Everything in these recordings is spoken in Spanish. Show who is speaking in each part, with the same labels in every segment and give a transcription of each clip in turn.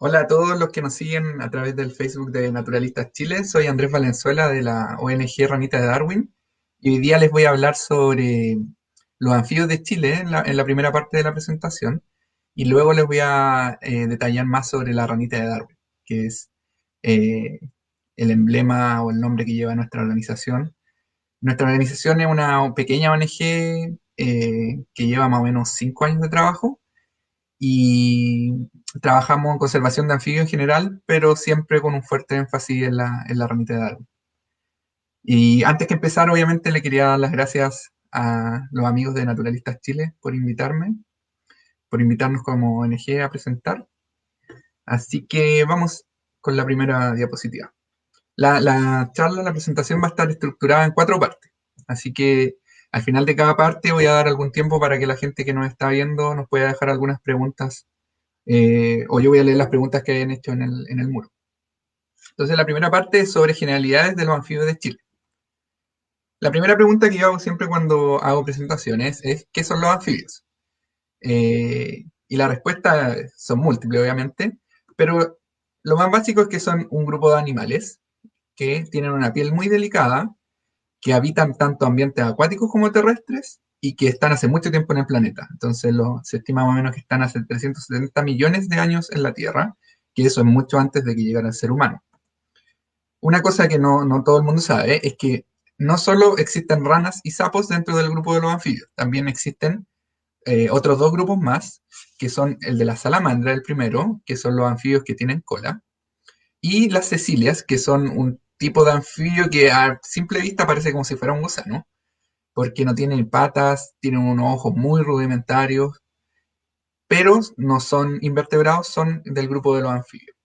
Speaker 1: Hola a todos los que nos siguen a través del Facebook de Naturalistas Chile. Soy Andrés Valenzuela de la ONG Ranita de Darwin y hoy día les voy a hablar sobre los anfibios de Chile en la primera parte de la presentación y luego les voy a detallar más sobre la ranita de Darwin, que es eh, el emblema o el nombre que lleva nuestra organización. Nuestra organización es una pequeña ONG que lleva más o menos 5 años de trabajo y trabajamos en conservación de anfibios en general, pero siempre con un fuerte énfasis en la ranita de Darwin. Y antes que empezar, obviamente le quería dar las gracias a los amigos de Naturalistas Chile por invitarnos como ONG a presentar. Así que vamos con la primera diapositiva. La charla, la presentación va a estar estructurada en 4 partes. Así que al final de cada parte voy a dar algún tiempo para que la gente que nos está viendo nos pueda dejar algunas preguntas, o yo voy a leer las preguntas que hayan hecho en el muro. Entonces, la primera parte es sobre generalidades de los anfibios de Chile. La primera pregunta que yo hago siempre cuando hago presentaciones es: ¿qué son los anfibios? Y la respuesta son múltiples, obviamente, pero lo más básico es que son un grupo de animales que tienen una piel muy delicada, que habitan tanto ambientes acuáticos como terrestres y que están hace mucho tiempo en el planeta. Entonces se estima más o menos que están hace 370 millones de años en la Tierra, que eso es mucho antes de que llegara el ser humano. Una cosa que no todo el mundo sabe es que no solo existen ranas y sapos dentro del grupo de los anfibios, también existen otros dos grupos más, que son el de la salamandra, el primero, que son los anfibios que tienen cola, y las cecilias, que son un tipo de anfibio que a simple vista parece como si fuera un gusano, porque no tienen patas, tienen unos ojos muy rudimentarios, pero no son invertebrados, son del grupo de los anfibios.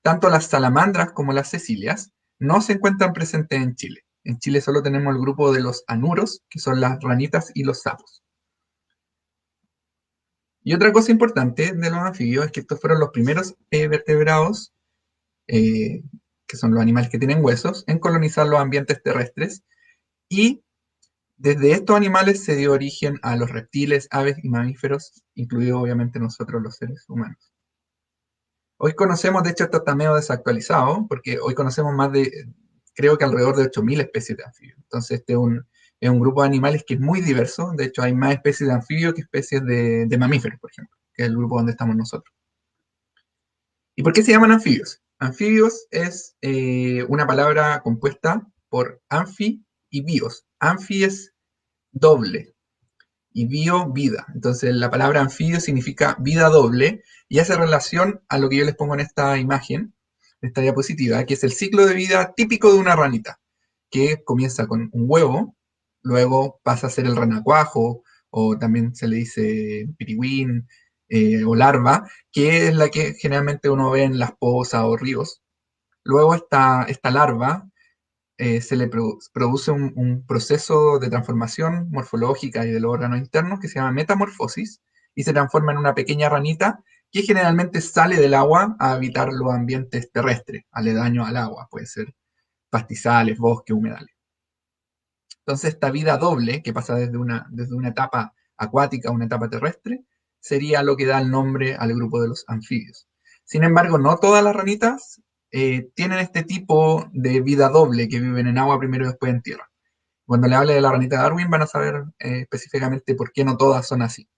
Speaker 1: Tanto las salamandras como las cecilias no se encuentran presentes en Chile. En Chile solo tenemos el grupo de los anuros, que son las ranitas y los sapos. Y otra cosa importante de los anfibios es que estos fueron los primeros vertebrados, eh, que son los animales que tienen huesos, en colonizar los ambientes terrestres. Y desde estos animales se dio origen a los reptiles, aves y mamíferos, incluidos obviamente nosotros los seres humanos. Hoy conocemos, de hecho, esto está medio desactualizado, porque hoy conocemos más de, creo que alrededor de 8.000 especies de anfibios. Entonces, este es un grupo de animales que es muy diverso. De hecho, hay más especies de anfibios que especies de mamíferos, por ejemplo, que es el grupo donde estamos nosotros. ¿Y por qué se llaman anfibios? Anfibios es una palabra compuesta por anfi y bios. Anfi es doble, y bio, vida. Entonces la palabra anfibio significa vida doble y hace relación a lo que yo les pongo en esta imagen, en esta diapositiva, que es el ciclo de vida típico de una ranita, que comienza con un huevo, luego pasa a ser el renacuajo, o también se le dice pirigüín, o larva, que es la que generalmente uno ve en las pozas o ríos. Luego esta larva se le produce un proceso de transformación morfológica y de los órganos internos que se llama metamorfosis y se transforma en una pequeña ranita que generalmente sale del agua a habitar los ambientes terrestres, aledaños al agua, puede ser pastizales, bosques, humedales. Entonces esta vida doble que pasa desde una etapa acuática a una etapa terrestre sería lo que da el nombre al grupo de los anfibios. Sin embargo, no todas las ranitas tienen este tipo de vida doble que viven en agua primero y después en tierra. Cuando le hable de la ranita de Darwin van a saber específicamente por qué no todas son así.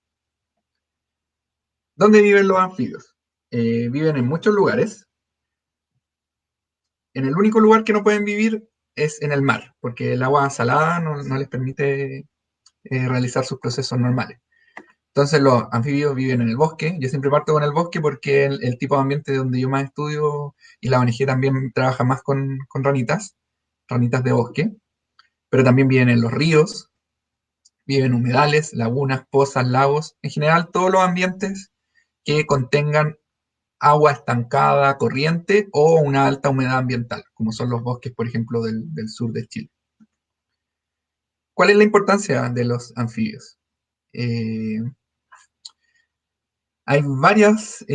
Speaker 1: ¿Dónde viven los anfibios? Viven en muchos lugares. En el único lugar que no pueden vivir es en el mar, porque el agua salada no les permite realizar sus procesos normales. Entonces los anfibios viven en el bosque. Yo siempre parto con el bosque porque es el tipo de ambiente donde yo más estudio, y la ONG también trabaja más con ranitas de bosque, pero también viven en los ríos, viven en humedales, lagunas, pozas, lagos, en general todos los ambientes que contengan agua estancada, corriente o una alta humedad ambiental, como son los bosques, por ejemplo, del sur de Chile. ¿Cuál es la importancia de los anfibios? Eh, Hay varias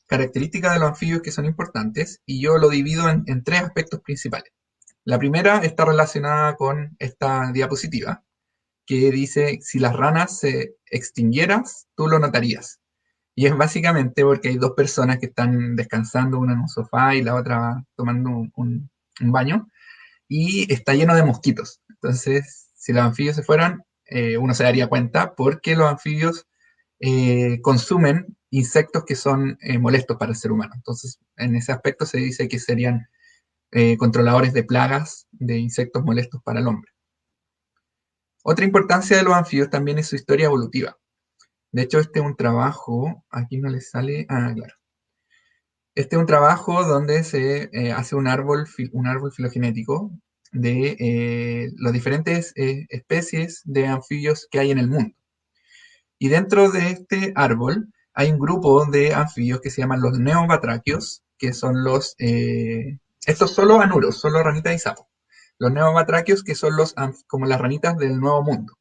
Speaker 1: características de los anfibios que son importantes y yo lo divido en 3 aspectos principales. La primera está relacionada con esta diapositiva que dice: si las ranas se extinguieran, tú lo notarías. Y es básicamente porque hay dos personas que están descansando, una en un sofá y la otra tomando un baño, y está lleno de mosquitos. Entonces, si los anfibios se fueran, uno se daría cuenta porque los anfibios consumen insectos que son molestos para el ser humano. Entonces, en ese aspecto se dice que serían controladores de plagas de insectos molestos para el hombre. Otra importancia de los anfibios también es su historia evolutiva. De hecho, este es un trabajo, aquí no le sale, claro. Este es un trabajo donde se hace un árbol filogenético de las diferentes especies de anfibios que hay en el mundo. Y dentro de este árbol hay un grupo de anfibios que se llaman los neobatraquios, que son estos solo anuros, solo ranitas y sapos. Los neobatraquios que son como las ranitas del Nuevo Mundo.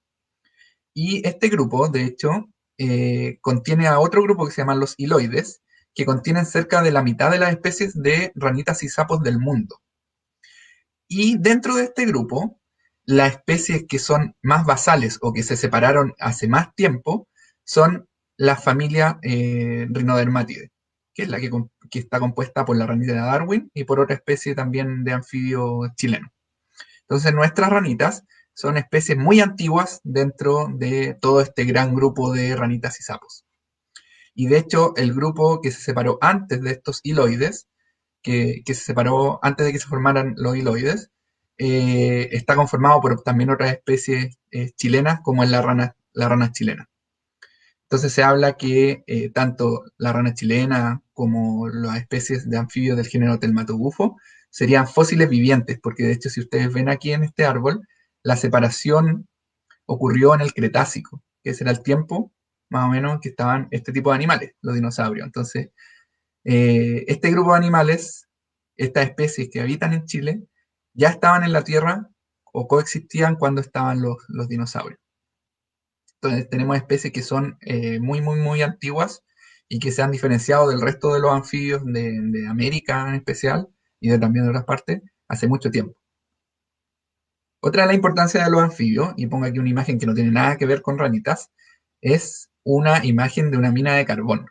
Speaker 1: Y este grupo, de hecho, contiene a otro grupo que se llaman los hiloides, que contienen cerca de la mitad de las especies de ranitas y sapos del mundo. Y dentro de este grupo, las especies que son más basales o que se separaron hace más tiempo son la familia Rhinodermatidae, que es la que está compuesta por la ranita de Darwin y por otra especie también de anfibio chileno. Entonces nuestras ranitas son especies muy antiguas dentro de todo este gran grupo de ranitas y sapos. Y de hecho el grupo que se separó antes de estos hiloides, que se separó antes de que se formaran los hiloides, está conformado por también otras especies chilenas como es la rana chilena. Entonces se habla que tanto la rana chilena como las especies de anfibios del género Telmatobufo serían fósiles vivientes, porque de hecho si ustedes ven aquí en este árbol, la separación ocurrió en el Cretácico, que ese era el tiempo más o menos que estaban este tipo de animales, los dinosaurios. Entonces, este grupo de animales, estas especies que habitan en Chile, ya estaban en la Tierra o coexistían cuando estaban los dinosaurios. Entonces tenemos especies que son muy, muy, muy antiguas y que se han diferenciado del resto de los anfibios de América en especial y también de otras partes hace mucho tiempo. Otra de la importancia de los anfibios, y pongo aquí una imagen que no tiene nada que ver con ranitas, es una imagen de una mina de carbón.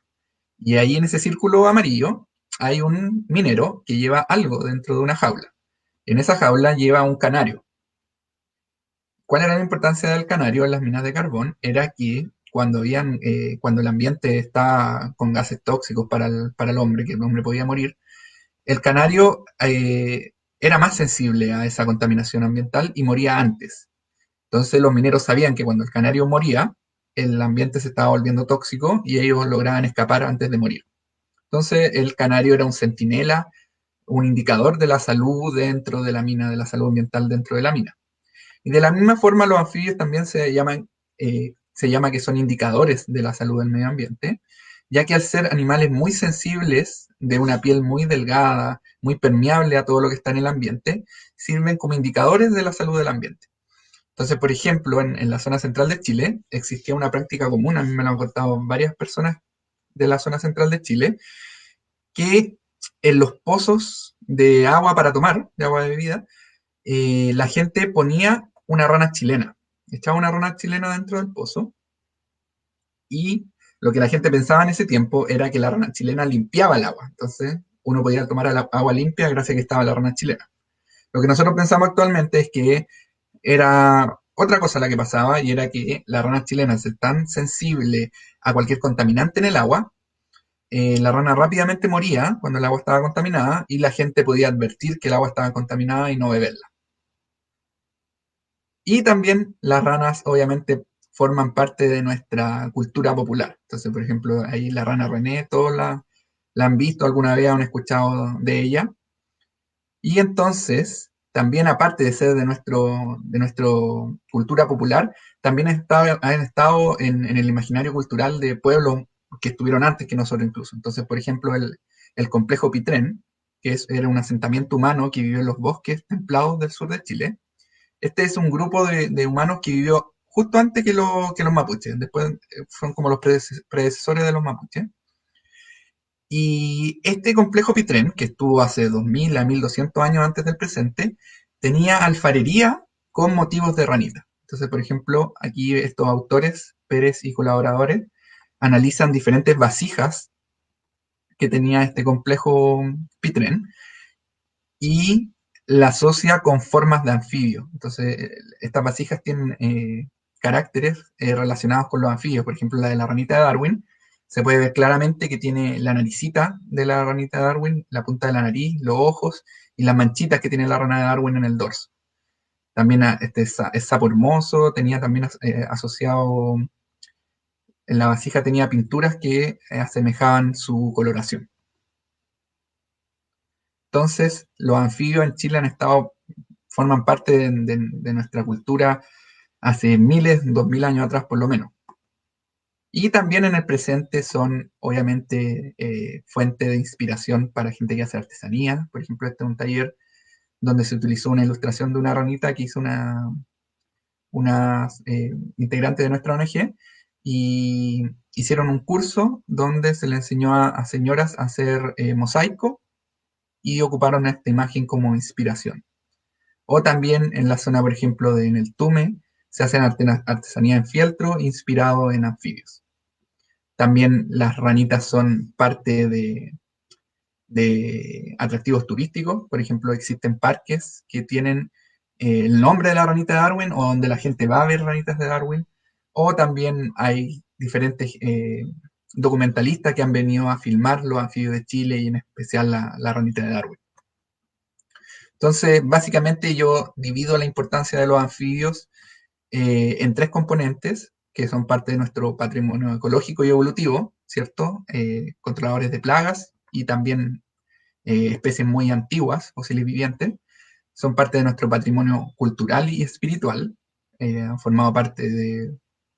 Speaker 1: Y ahí en ese círculo amarillo hay un minero que lleva algo dentro de una jaula. En esa jaula lleva un canario. ¿Cuál era la importancia del canario en las minas de carbón? Era que cuando el ambiente está con gases tóxicos para el hombre, que el hombre podía morir, el canario era más sensible a esa contaminación ambiental y moría antes. Entonces los mineros sabían que cuando el canario moría, el ambiente se estaba volviendo tóxico y ellos lograban escapar antes de morir. Entonces el canario era un centinela, un indicador de la salud dentro de la mina, de la salud ambiental dentro de la mina. Y de la misma forma los anfibios también se llama que son indicadores de la salud del medio ambiente, ya que al ser animales muy sensibles, de una piel muy delgada, muy permeable a todo lo que está en el ambiente, sirven como indicadores de la salud del ambiente. Entonces, por ejemplo, en la zona central de Chile existía una práctica común, a mí me lo han contado varias personas de la zona central de Chile, que en los pozos de agua para tomar, de agua de bebida, la gente ponía una rana chilena, echaba una rana chilena dentro del pozo y lo que la gente pensaba en ese tiempo era que la rana chilena limpiaba el agua, entonces uno podía tomar agua limpia gracias a que estaba la rana chilena. Lo que nosotros pensamos actualmente es que era otra cosa la que pasaba y era que la rana chilena, al ser tan sensible a cualquier contaminante en el agua, la rana rápidamente moría cuando el agua estaba contaminada y la gente podía advertir que el agua estaba contaminada y no beberla. Y también las ranas obviamente forman parte de nuestra cultura popular. Entonces, por ejemplo, ahí la rana René, todos la han visto alguna vez, han escuchado de ella. Y entonces, también aparte de ser de nuestro cultura popular, también han estado en el imaginario cultural de pueblos que estuvieron antes que nosotros incluso. Entonces, por ejemplo, el complejo Pitrén, era un asentamiento humano que vivió en los bosques templados del sur de Chile. Este es un grupo de humanos que vivió justo antes que los mapuches. Después fueron como los predecesores de los mapuches. Y este complejo Pitrén, que estuvo hace 2000 a 1200 años antes del presente, tenía alfarería con motivos de ranita. Entonces, por ejemplo, aquí estos autores, Pérez y colaboradores, analizan diferentes vasijas que tenía este complejo Pitren y la asocia con formas de anfibio. Entonces, estas vasijas tienen caracteres relacionados con los anfibios. Por ejemplo, la de la ranita de Darwin, se puede ver claramente que tiene la naricita de la ranita de Darwin, la punta de la nariz, los ojos y las manchitas que tiene la rana de Darwin en el dorso. También es sapo hermoso, tenía también asociado, en la vasija tenía pinturas que asemejaban su coloración. Entonces, los anfibios en Chile forman parte de nuestra cultura hace miles, 2000 años atrás por lo menos. Y también en el presente son, obviamente, fuente de inspiración para gente que hace artesanía. Por ejemplo, este es un taller donde se utilizó una ilustración de una ranita que hizo una integrante de nuestra ONG, y hicieron un curso donde se le enseñó a señoras a hacer mosaico y ocuparon esta imagen como inspiración. O también en la zona, por ejemplo, en el Tume, se hacen artesanía en fieltro inspirado en anfibios. También las ranitas son parte de atractivos turísticos. Por ejemplo, existen parques que tienen el nombre de la ranita de Darwin o donde la gente va a ver ranitas de Darwin. O también hay diferentes documentalistas que han venido a filmar los anfibios de Chile y en especial la ranita de Darwin. Entonces, básicamente yo divido la importancia de los anfibios en tres componentes que son parte de nuestro patrimonio ecológico y evolutivo, ¿cierto? Controladores de plagas y también especies muy antiguas, fósiles vivientes, son parte de nuestro patrimonio cultural y espiritual, han formado parte de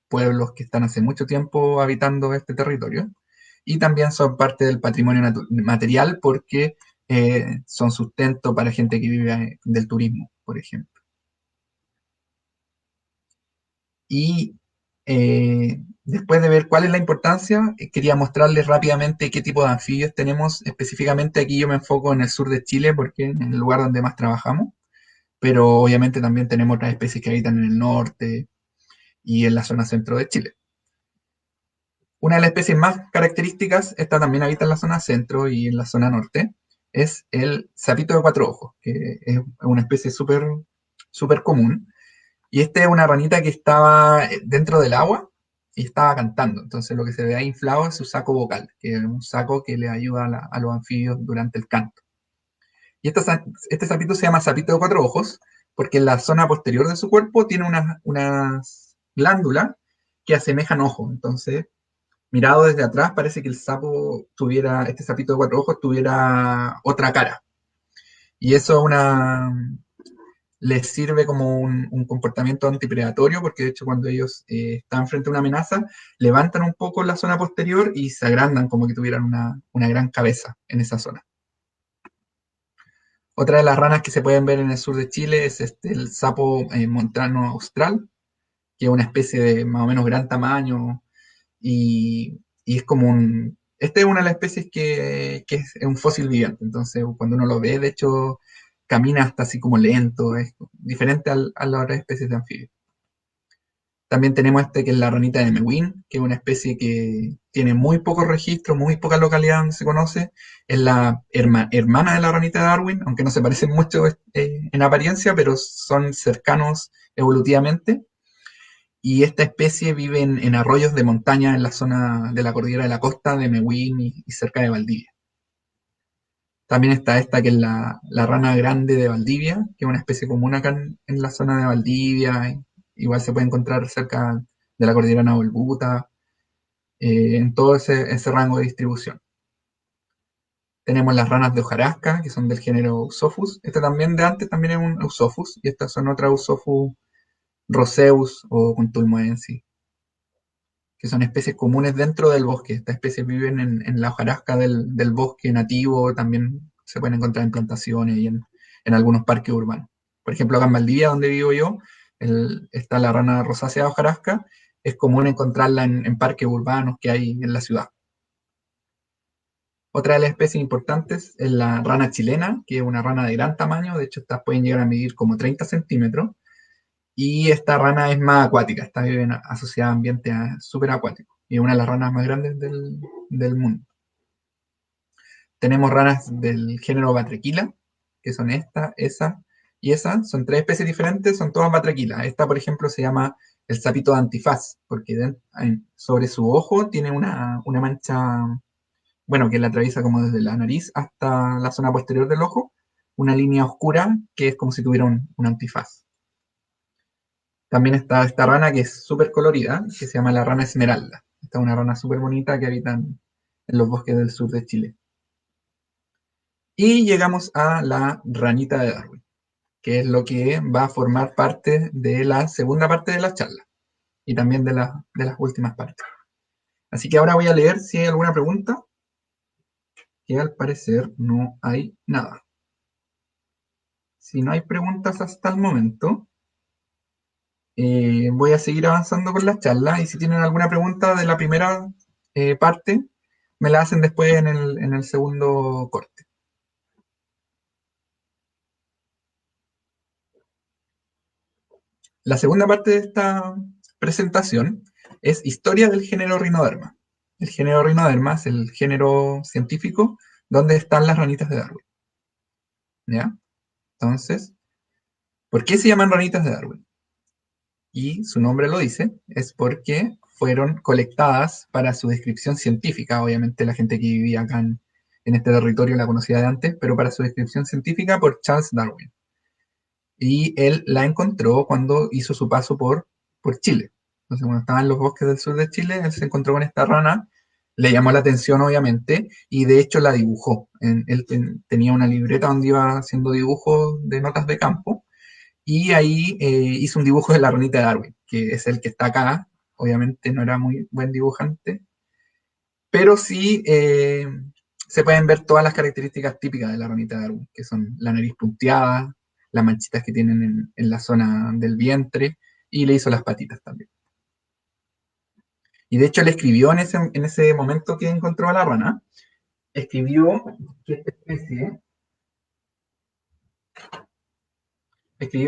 Speaker 1: pueblos que están hace mucho tiempo habitando este territorio, y también son parte del patrimonio material porque son sustento para gente que vive del turismo, por ejemplo. Y después de ver cuál es la importancia, quería mostrarles rápidamente qué tipo de anfibios tenemos. Específicamente aquí yo me enfoco en el sur de Chile porque es el lugar donde más trabajamos, pero obviamente también tenemos otras especies que habitan en el norte y en la zona centro de Chile. Una de las especies más características, esta también habita en la zona centro y en la zona norte, es el sapito de cuatro ojos, que es una especie súper súper común. Y esta es una ranita que estaba dentro del agua y estaba cantando. Entonces lo que se ve ahí inflado es su saco vocal, que es un saco que le ayuda a los anfibios durante el canto. Y este sapito se llama sapito de cuatro ojos porque en la zona posterior de su cuerpo tiene unas glándulas que asemejan ojos. Entonces, mirado desde atrás, parece que este sapito de cuatro ojos tuviera otra cara. Y eso les sirve como un comportamiento antipredatorio, porque de hecho cuando ellos están frente a una amenaza, levantan un poco la zona posterior y se agrandan como que tuvieran una gran cabeza en esa zona. Otra de las ranas que se pueden ver en el sur de Chile es el sapo montano austral, que es una especie de más o menos gran tamaño y es como Este es una de las especies que es un fósil viviente, entonces cuando uno lo ve, de hecho, camina hasta así como lento, es diferente a las otras especies de anfibios. También tenemos que es la ranita de Mewin, que es una especie que tiene muy pocos registros, muy poca localidad donde se conoce. Es la hermana de la ranita de Darwin, aunque no se parecen mucho en apariencia, pero son cercanos evolutivamente. Y esta especie vive en arroyos de montaña en la zona de la cordillera de la costa de Mewin y cerca de Valdivia. También está esta que es la rana grande de Valdivia, que es una especie común acá en la zona de Valdivia. Igual se puede encontrar cerca de la cordillera Nahuelbuta, en todo ese rango de distribución. Tenemos las ranas de hojarasca, que son del género Eusophus. Esta también de antes también es un Eusophus, y estas son otras Eusophus roseus o Cuntulmoensis, que son especies comunes dentro del bosque. Estas especies viven en la hojarasca del bosque nativo, también se pueden encontrar en plantaciones y en algunos parques urbanos. Por ejemplo, acá en Valdivia, donde vivo yo, está la rana rosácea hojarasca, es común encontrarla en parques urbanos que hay en la ciudad. Otra de las especies importantes es la rana chilena, que es una rana de gran tamaño, de hecho estas pueden llegar a medir como 30 centímetros, y esta rana es más acuática, está asociada a ambientes súper acuáticos. y es una de las ranas más grandes del mundo. Tenemos ranas del género Batrachila, que son esta, esa y esa. Son tres especies diferentes, son todas Batrachila. Esta, por ejemplo, se llama el sapito de antifaz, porque sobre su ojo tiene una mancha, bueno, que la atraviesa como desde la nariz hasta la zona posterior del ojo, una línea oscura que es como si tuviera un antifaz. También está esta rana que es súper colorida, que se llama la rana esmeralda. Esta es una rana súper bonita que habita en los bosques del sur de Chile. Y llegamos a la ranita de Darwin, que es lo que va a formar parte de la segunda parte de la charla y también de las últimas partes. Así que ahora voy a leer si hay alguna pregunta, que al parecer no hay nada. Si no hay preguntas hasta el momento, voy a seguir avanzando con la charla y si tienen alguna pregunta de la primera parte, me la hacen después en el segundo corte. La segunda parte de esta presentación es historia del género Rhinoderma. El género Rhinoderma es el género científico donde están las ranitas de Darwin. ¿Ya? Entonces, ¿por qué se llaman ranitas de Darwin? Y su nombre lo dice, es porque fueron colectadas para su descripción científica. Obviamente la gente que vivía acá en este territorio la conocía de antes, pero para su descripción científica por Charles Darwin. Y él la encontró cuando hizo su paso por Chile. Entonces, cuando estaba en los bosques del sur de Chile, él se encontró con esta rana, le llamó la atención, obviamente, y de hecho la dibujó. Tenía una libreta donde iba haciendo dibujos de notas de campo, y ahí hizo un dibujo de la ranita de Darwin, que es el que está acá. Obviamente no era muy buen dibujante, pero sí se pueden ver todas las características típicas de la ranita de Darwin, que son la nariz punteada, las manchitas que tienen en la zona del vientre, y le hizo las patitas también. Y de hecho él escribió en ese momento que encontró a la rana, escribió que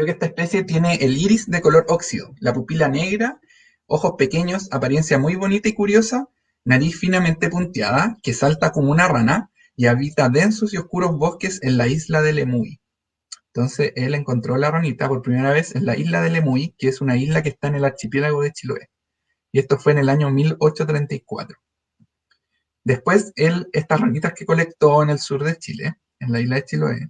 Speaker 1: esta especie tiene el iris de color óxido, la pupila negra, ojos pequeños, apariencia muy bonita y curiosa, nariz finamente punteada, que salta como una rana y habita densos y oscuros bosques en la isla de Lemuy. Entonces él encontró la ranita por primera vez en la isla de Lemuy, que es una isla que está en el archipiélago de Chiloé. Y esto fue en el año 1834. Después él, estas ranitas que colectó en el sur de Chile, en la isla de Chiloé,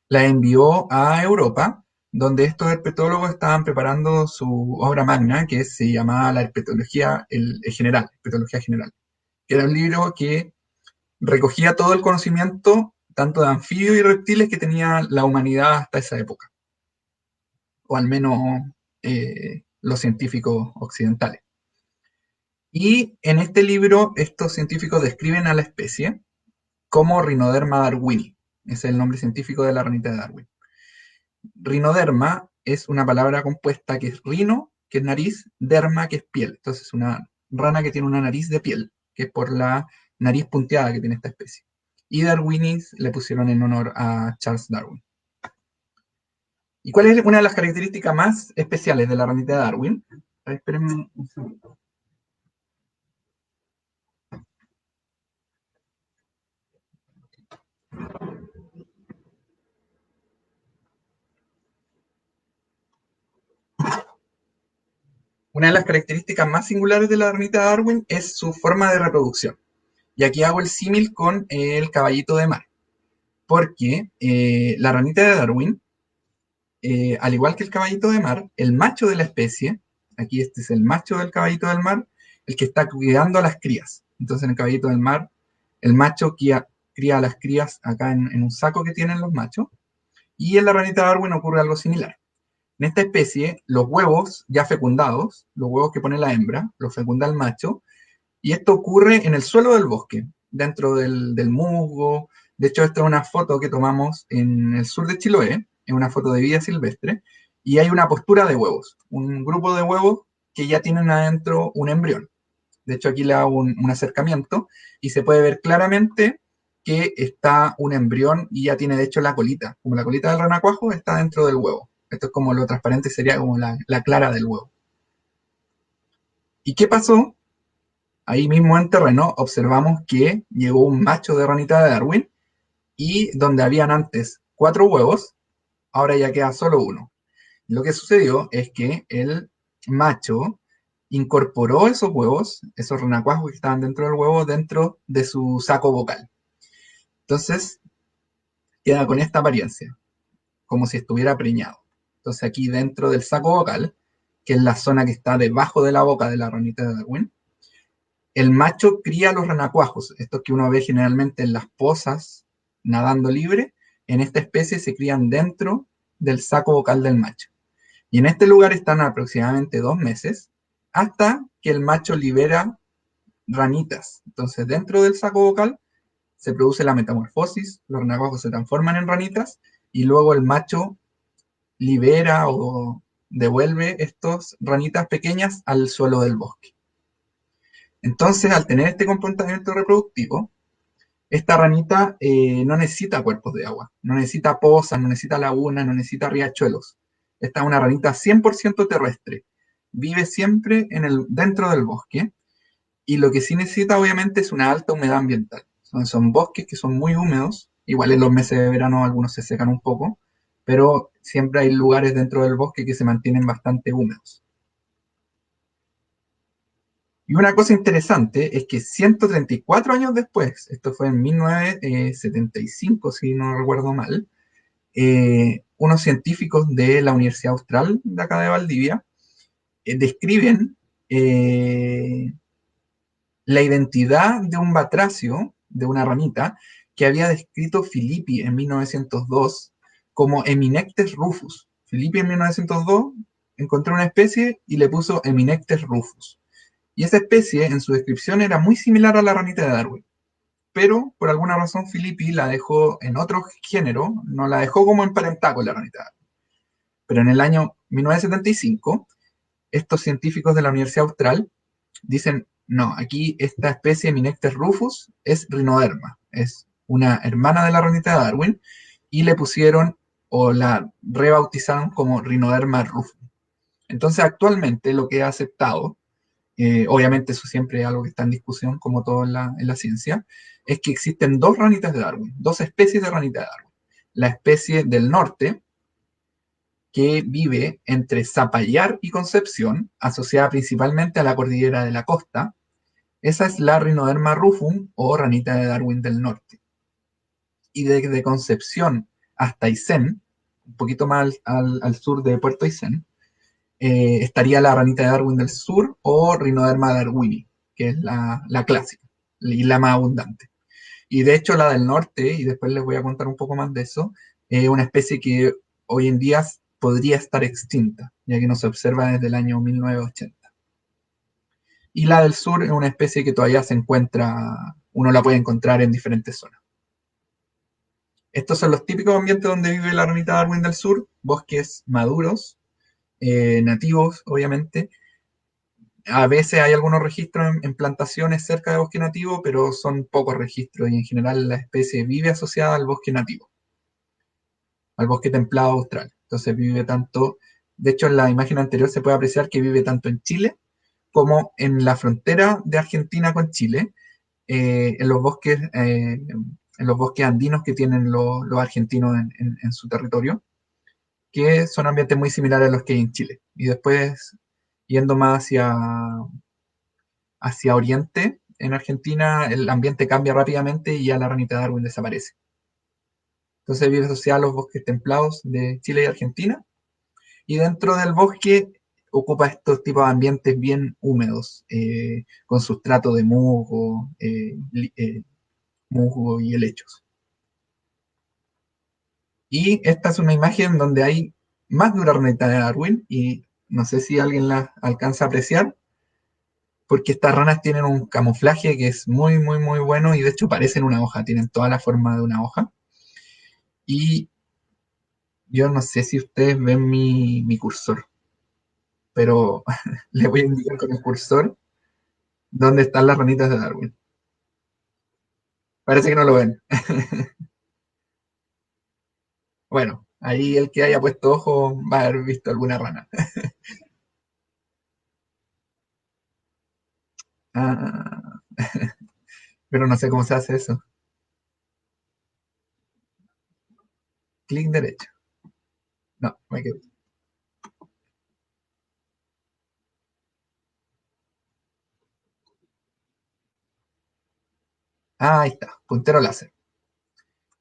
Speaker 1: la envió a Europa, donde estos herpetólogos estaban preparando su obra magna, que se llamaba La Herpetología General, Herpetología General, que era un libro que recogía todo el conocimiento, tanto de anfibios y reptiles, que tenía la humanidad hasta esa época, o al menos los científicos occidentales. Y en este libro estos científicos describen a la especie como Rhinoderma darwini. Ese es el nombre científico de la ranita de Darwin. Rhinoderma es una palabra compuesta que es rino, que es nariz, derma, que es piel. Entonces, una rana que tiene una nariz de piel, que es por la nariz punteada que tiene esta especie. Y Darwinis le pusieron en honor a Charles Darwin. ¿Y cuál es una de las características más especiales de la ranita de Darwin? Espérenme un segundo. Una de las características más singulares de la ranita de Darwin es su forma de reproducción. Y aquí hago el símil con el caballito de mar. Porque la ranita de Darwin, al igual que el caballito de mar, el macho de la especie, aquí este es el macho del caballito del mar, el que está cuidando a las crías. Entonces en el caballito del mar, el macho cría a las crías acá en un saco que tienen los machos. Y en la ranita de Darwin ocurre algo similar. En esta especie, los huevos ya fecundados, los huevos que pone la hembra, los fecunda el macho, y esto ocurre en el suelo del bosque, dentro del musgo. De hecho, esta es una foto que tomamos en el sur de Chiloé, es una foto de vida silvestre, y hay una postura de huevos, un grupo de huevos que ya tienen adentro un embrión. De hecho, aquí le hago un acercamiento y se puede ver claramente que está un embrión y ya tiene de hecho la colita, como la colita del renacuajo está dentro del huevo. Esto es como lo transparente, sería como la clara del huevo. ¿Y qué pasó Ahí mismo en terreno observamos que llegó un macho de ranita de Darwin y donde habían antes 4 huevos, ahora ya queda solo uno. Lo que sucedió es que el macho incorporó esos huevos, esos renacuajos que estaban dentro del huevo, dentro de su saco vocal. Entonces queda con esta apariencia, como si estuviera preñado. Entonces aquí dentro del saco vocal, que es la zona que está debajo de la boca de la ranita de Darwin, el macho cría los renacuajos, estos que uno ve generalmente en las pozas nadando libre. En esta especie se crían dentro del saco vocal del macho. Y en este lugar están aproximadamente 2 meses hasta que el macho libera ranitas. Entonces, dentro del saco vocal se produce la metamorfosis, los renacuajos se transforman en ranitas y luego el macho libera o devuelve estas ranitas pequeñas al suelo del bosque. Entonces, al tener este comportamiento reproductivo, esta ranita no necesita cuerpos de agua, no necesita pozas, no necesita lagunas, no necesita riachuelos. Esta es una ranita 100% terrestre. Vive siempre dentro del bosque y lo que sí necesita obviamente es una alta humedad ambiental. Son bosques que son muy húmedos, igual en los meses de verano algunos se secan un poco, pero siempre hay lugares dentro del bosque que se mantienen bastante húmedos. Y una cosa interesante es que 134 años después, esto fue en 1975, si no recuerdo mal, unos científicos de la Universidad Austral de acá de Valdivia describen la identidad de un batracio, de una ranita, que había descrito Filippi en 1902 como Eminectes rufus. Filippi en 1902 encontró una especie y le puso Eminectes rufus. Y esa especie, en su descripción, era muy similar a la ranita de Darwin. Pero, por alguna razón, Filippi la dejó en otro género, no la dejó como emparentada con la ranita de Darwin. Pero en el año 1975, estos científicos de la Universidad Austral dicen, no, aquí esta especie Minectes rufus es Rhinoderma, es una hermana de la ranita de Darwin, y le pusieron o la rebautizaron como Rhinoderma rufus. Entonces, actualmente lo que he aceptado, obviamente eso siempre es algo que está en discusión, como todo en la ciencia, es que existen dos ranitas de Darwin, dos especies de ranita de Darwin. La especie del norte, que vive entre Zapallar y Concepción, asociada principalmente a la cordillera de la costa. Esa es la Rhinoderma rufum o ranita de Darwin del norte. Y desde Concepción hasta Aysén, un poquito más al sur de Puerto Aysén, estaría la ranita de Darwin del sur o Rhinoderma darwini, que es la clásica y la más abundante. Y de hecho la del norte, y después les voy a contar un poco más de eso, es una especie que hoy en día podría estar extinta, ya que no se observa desde el año 1980. Y la del sur es una especie que todavía se encuentra, uno la puede encontrar en diferentes zonas. Estos son los típicos ambientes donde vive la ranita Darwin del sur, bosques maduros, nativos, obviamente. A veces hay algunos registros en plantaciones cerca de bosque nativo, pero son pocos registros y en general la especie vive asociada al bosque nativo, al bosque templado austral. Entonces vive tanto, de hecho en la imagen anterior se puede apreciar que vive tanto en Chile como en la frontera de Argentina con Chile, en los bosques andinos que tienen los argentinos en su territorio, que son ambientes muy similares a los que hay en Chile. Y después, yendo más hacia oriente, en Argentina el ambiente cambia rápidamente y ya la ranita de Darwin desaparece. Entonces vive asociada a los bosques templados de Chile y Argentina, y dentro del bosque ocupa estos tipos de ambientes bien húmedos, con sustrato de musgo y helechos. Y esta es una imagen donde hay más de una ranita de Darwin, y no sé si alguien la alcanza a apreciar, porque estas ranas tienen un camuflaje que es muy, muy, muy bueno, y de hecho parecen una hoja, tienen toda la forma de una hoja. Y yo no sé si ustedes ven mi cursor, pero les voy a indicar con el cursor dónde están las ranitas de Darwin. Parece que no lo ven. Bueno, ahí el que haya puesto ojo va a haber visto alguna rana. Ah, pero no sé cómo se hace eso. Clic derecho. No, me quedé. Ah, ahí está, puntero láser.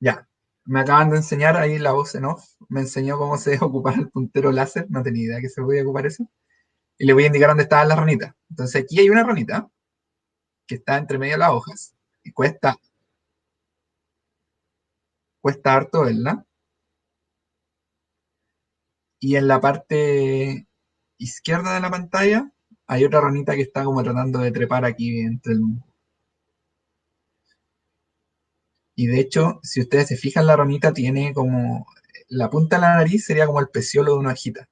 Speaker 1: Ya. Me acaban de enseñar ahí la voz en off. Me enseñó cómo se ocupar el puntero láser. No tenía idea que se podía ocupar eso. Y le voy a indicar dónde está la ranita. Entonces aquí hay una ranita que está entre medio de las hojas. Y cuesta harto verla. Y en la parte izquierda de la pantalla hay otra ranita que está como tratando de trepar aquí entre el... Y de hecho, si ustedes se fijan, la ranita tiene como... La punta de la nariz sería como el peciolo de una hojita.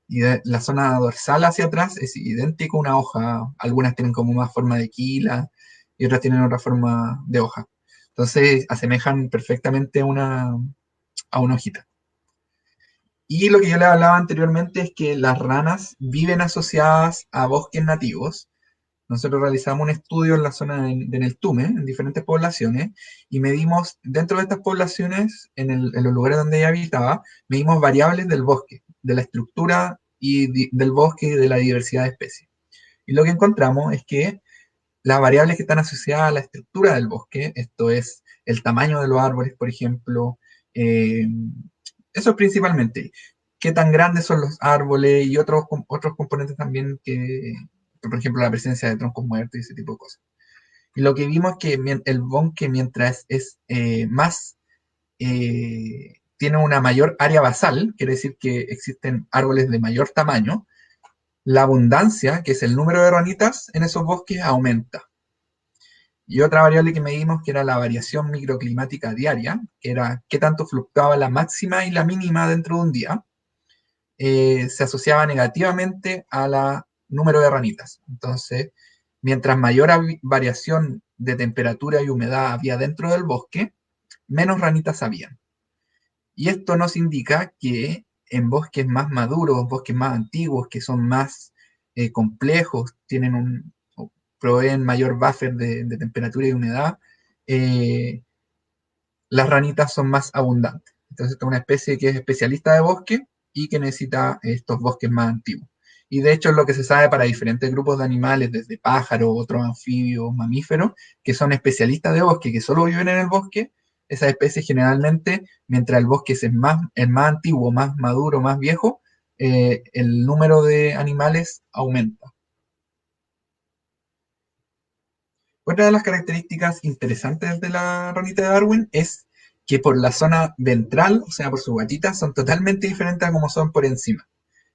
Speaker 1: Y de la zona dorsal hacia atrás es idéntico a una hoja. Algunas tienen como más forma de quila y otras tienen otra forma de hoja. Entonces asemejan perfectamente a una hojita. Y lo que yo les hablaba anteriormente es que las ranas viven asociadas a bosques nativos. Nosotros realizamos un estudio en la zona de Neltume, en diferentes poblaciones, y medimos dentro de estas poblaciones, en los lugares donde ella habitaba, medimos variables del bosque, de la estructura del bosque y de la diversidad de especies. Y lo que encontramos es que las variables que están asociadas a la estructura del bosque, esto es el tamaño de los árboles, por ejemplo, eh, eso principalmente, qué tan grandes son los árboles y otros componentes también que, por ejemplo, la presencia de troncos muertos y ese tipo de cosas. Y lo que vimos es que el bosque, mientras es más, tiene una mayor área basal, quiere decir que existen árboles de mayor tamaño, la abundancia, que es el número de ranitas en esos bosques, aumenta. Y otra variable que medimos, que era la variación microclimática diaria, que era qué tanto fluctuaba la máxima y la mínima dentro de un día, se asociaba negativamente a la número de ranitas. Entonces, mientras mayor variación de temperatura y humedad había dentro del bosque, menos ranitas habían. Y esto nos indica que en bosques más maduros, bosques más antiguos, que son más complejos, tienen proveen mayor buffer de temperatura y humedad, eh, las ranitas son más abundantes. Entonces, esta es una especie que es especialista de bosque y que necesita estos bosques más antiguos. Y de hecho es lo que se sabe para diferentes grupos de animales, desde pájaros, otros anfibios, mamíferos, que son especialistas de bosque, que solo viven en el bosque. Esas especies generalmente, mientras el bosque es más antiguo, más maduro, más viejo, el número de animales aumenta. Otra de las características interesantes de la ranita de Darwin es que por la zona ventral, o sea, por su guatita, son totalmente diferentes a como son por encima.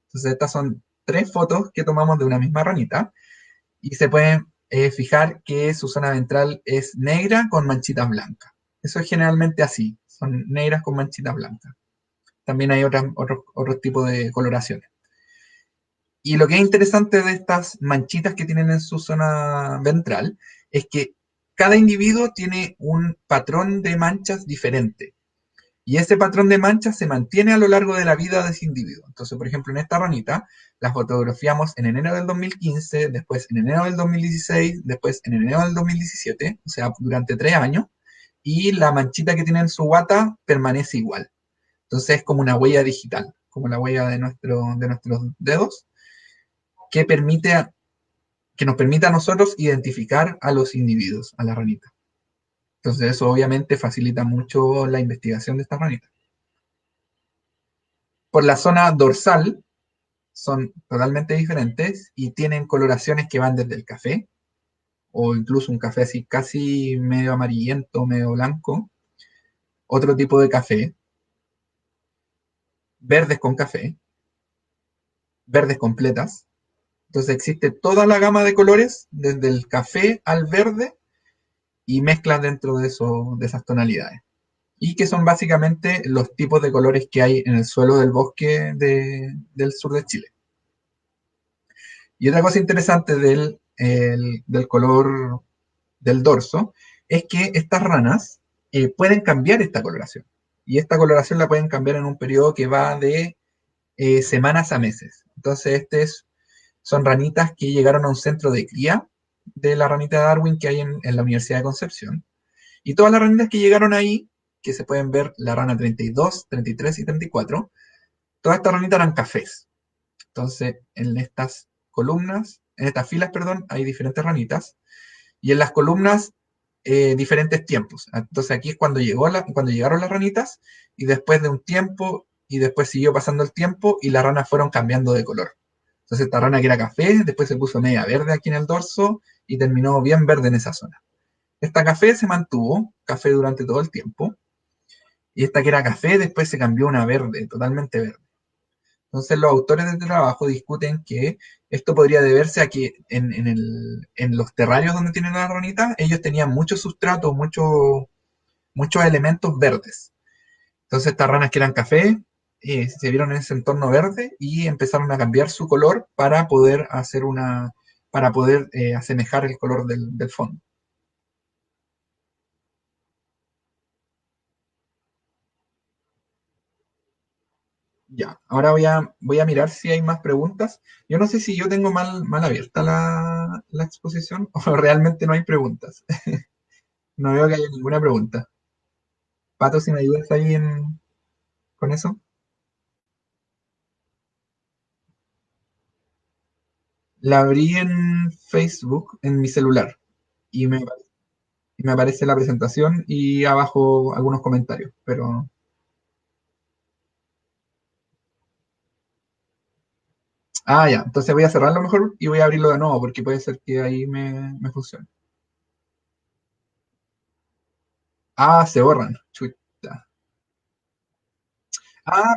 Speaker 1: Entonces, estas son tres fotos que tomamos de una misma ranita y se pueden fijar que su zona ventral es negra con manchitas blancas. Eso es generalmente así, son negras con manchitas blancas. También hay otros tipos de coloraciones. Y lo que es interesante de estas manchitas que tienen en su zona ventral es que cada individuo tiene un patrón de manchas diferente. Y ese patrón de manchas se mantiene a lo largo de la vida de ese individuo. Entonces, por ejemplo, en esta ranita la fotografiamos en enero del 2015, después en enero del 2016, después en enero del 2017, o sea, durante 3 años, y la manchita que tiene en su guata permanece igual. Entonces es como una huella digital, como la huella de nuestros dedos, que permite que nos permita a nosotros identificar a los individuos, a la ranita. Entonces eso obviamente facilita mucho la investigación de esta ranita. Por la zona dorsal son totalmente diferentes y tienen coloraciones que van desde el café, o incluso un café así casi medio amarillento, medio blanco, otro tipo de café, verdes con café, verdes completas. Entonces existe toda la gama de colores, desde el café al verde, y mezclas dentro de esas tonalidades. Y que son básicamente los tipos de colores que hay en el suelo del bosque del sur de Chile. Y otra cosa interesante del color del dorso es que estas ranas pueden cambiar esta coloración. Y esta coloración la pueden cambiar en un periodo que va de semanas a meses. Entonces, son ranitas que llegaron a un centro de cría de la ranita de Darwin que hay en la Universidad de Concepción. Y todas las ranitas que llegaron ahí, que se pueden ver la rana 32, 33 y 34, todas estas ranitas eran cafés. Entonces, en estas columnas, en estas filas, perdón, hay diferentes ranitas. Y en las columnas, diferentes tiempos. Entonces aquí es cuando llegaron las ranitas, y después de un tiempo, y después siguió pasando el tiempo, y las ranas fueron cambiando de color. Entonces esta rana que era café, después se puso media verde aquí en el dorso, y terminó bien verde en esa zona. Esta café se mantuvo, café durante todo el tiempo, y esta que era café después se cambió a una verde, totalmente verde. Entonces los autores de este trabajo discuten que esto podría deberse a que en los terrarios donde tienen las ranitas, ellos tenían mucho sustrato, muchos elementos verdes. Entonces estas ranas que eran café, se vieron en ese entorno verde y empezaron a cambiar su color para poder asemejar el color del fondo. Ya, ahora voy a mirar si hay más preguntas. Yo no sé si yo tengo mal abierta la exposición o realmente no hay preguntas. No veo que haya ninguna pregunta. Pato, si me ayudas ahí con eso. La abrí en Facebook, en mi celular, y me aparece la presentación y abajo algunos comentarios. Pero, ya, entonces voy a cerrarlo mejor y voy a abrirlo de nuevo porque puede ser que ahí me funcione. Se borran. Chuta.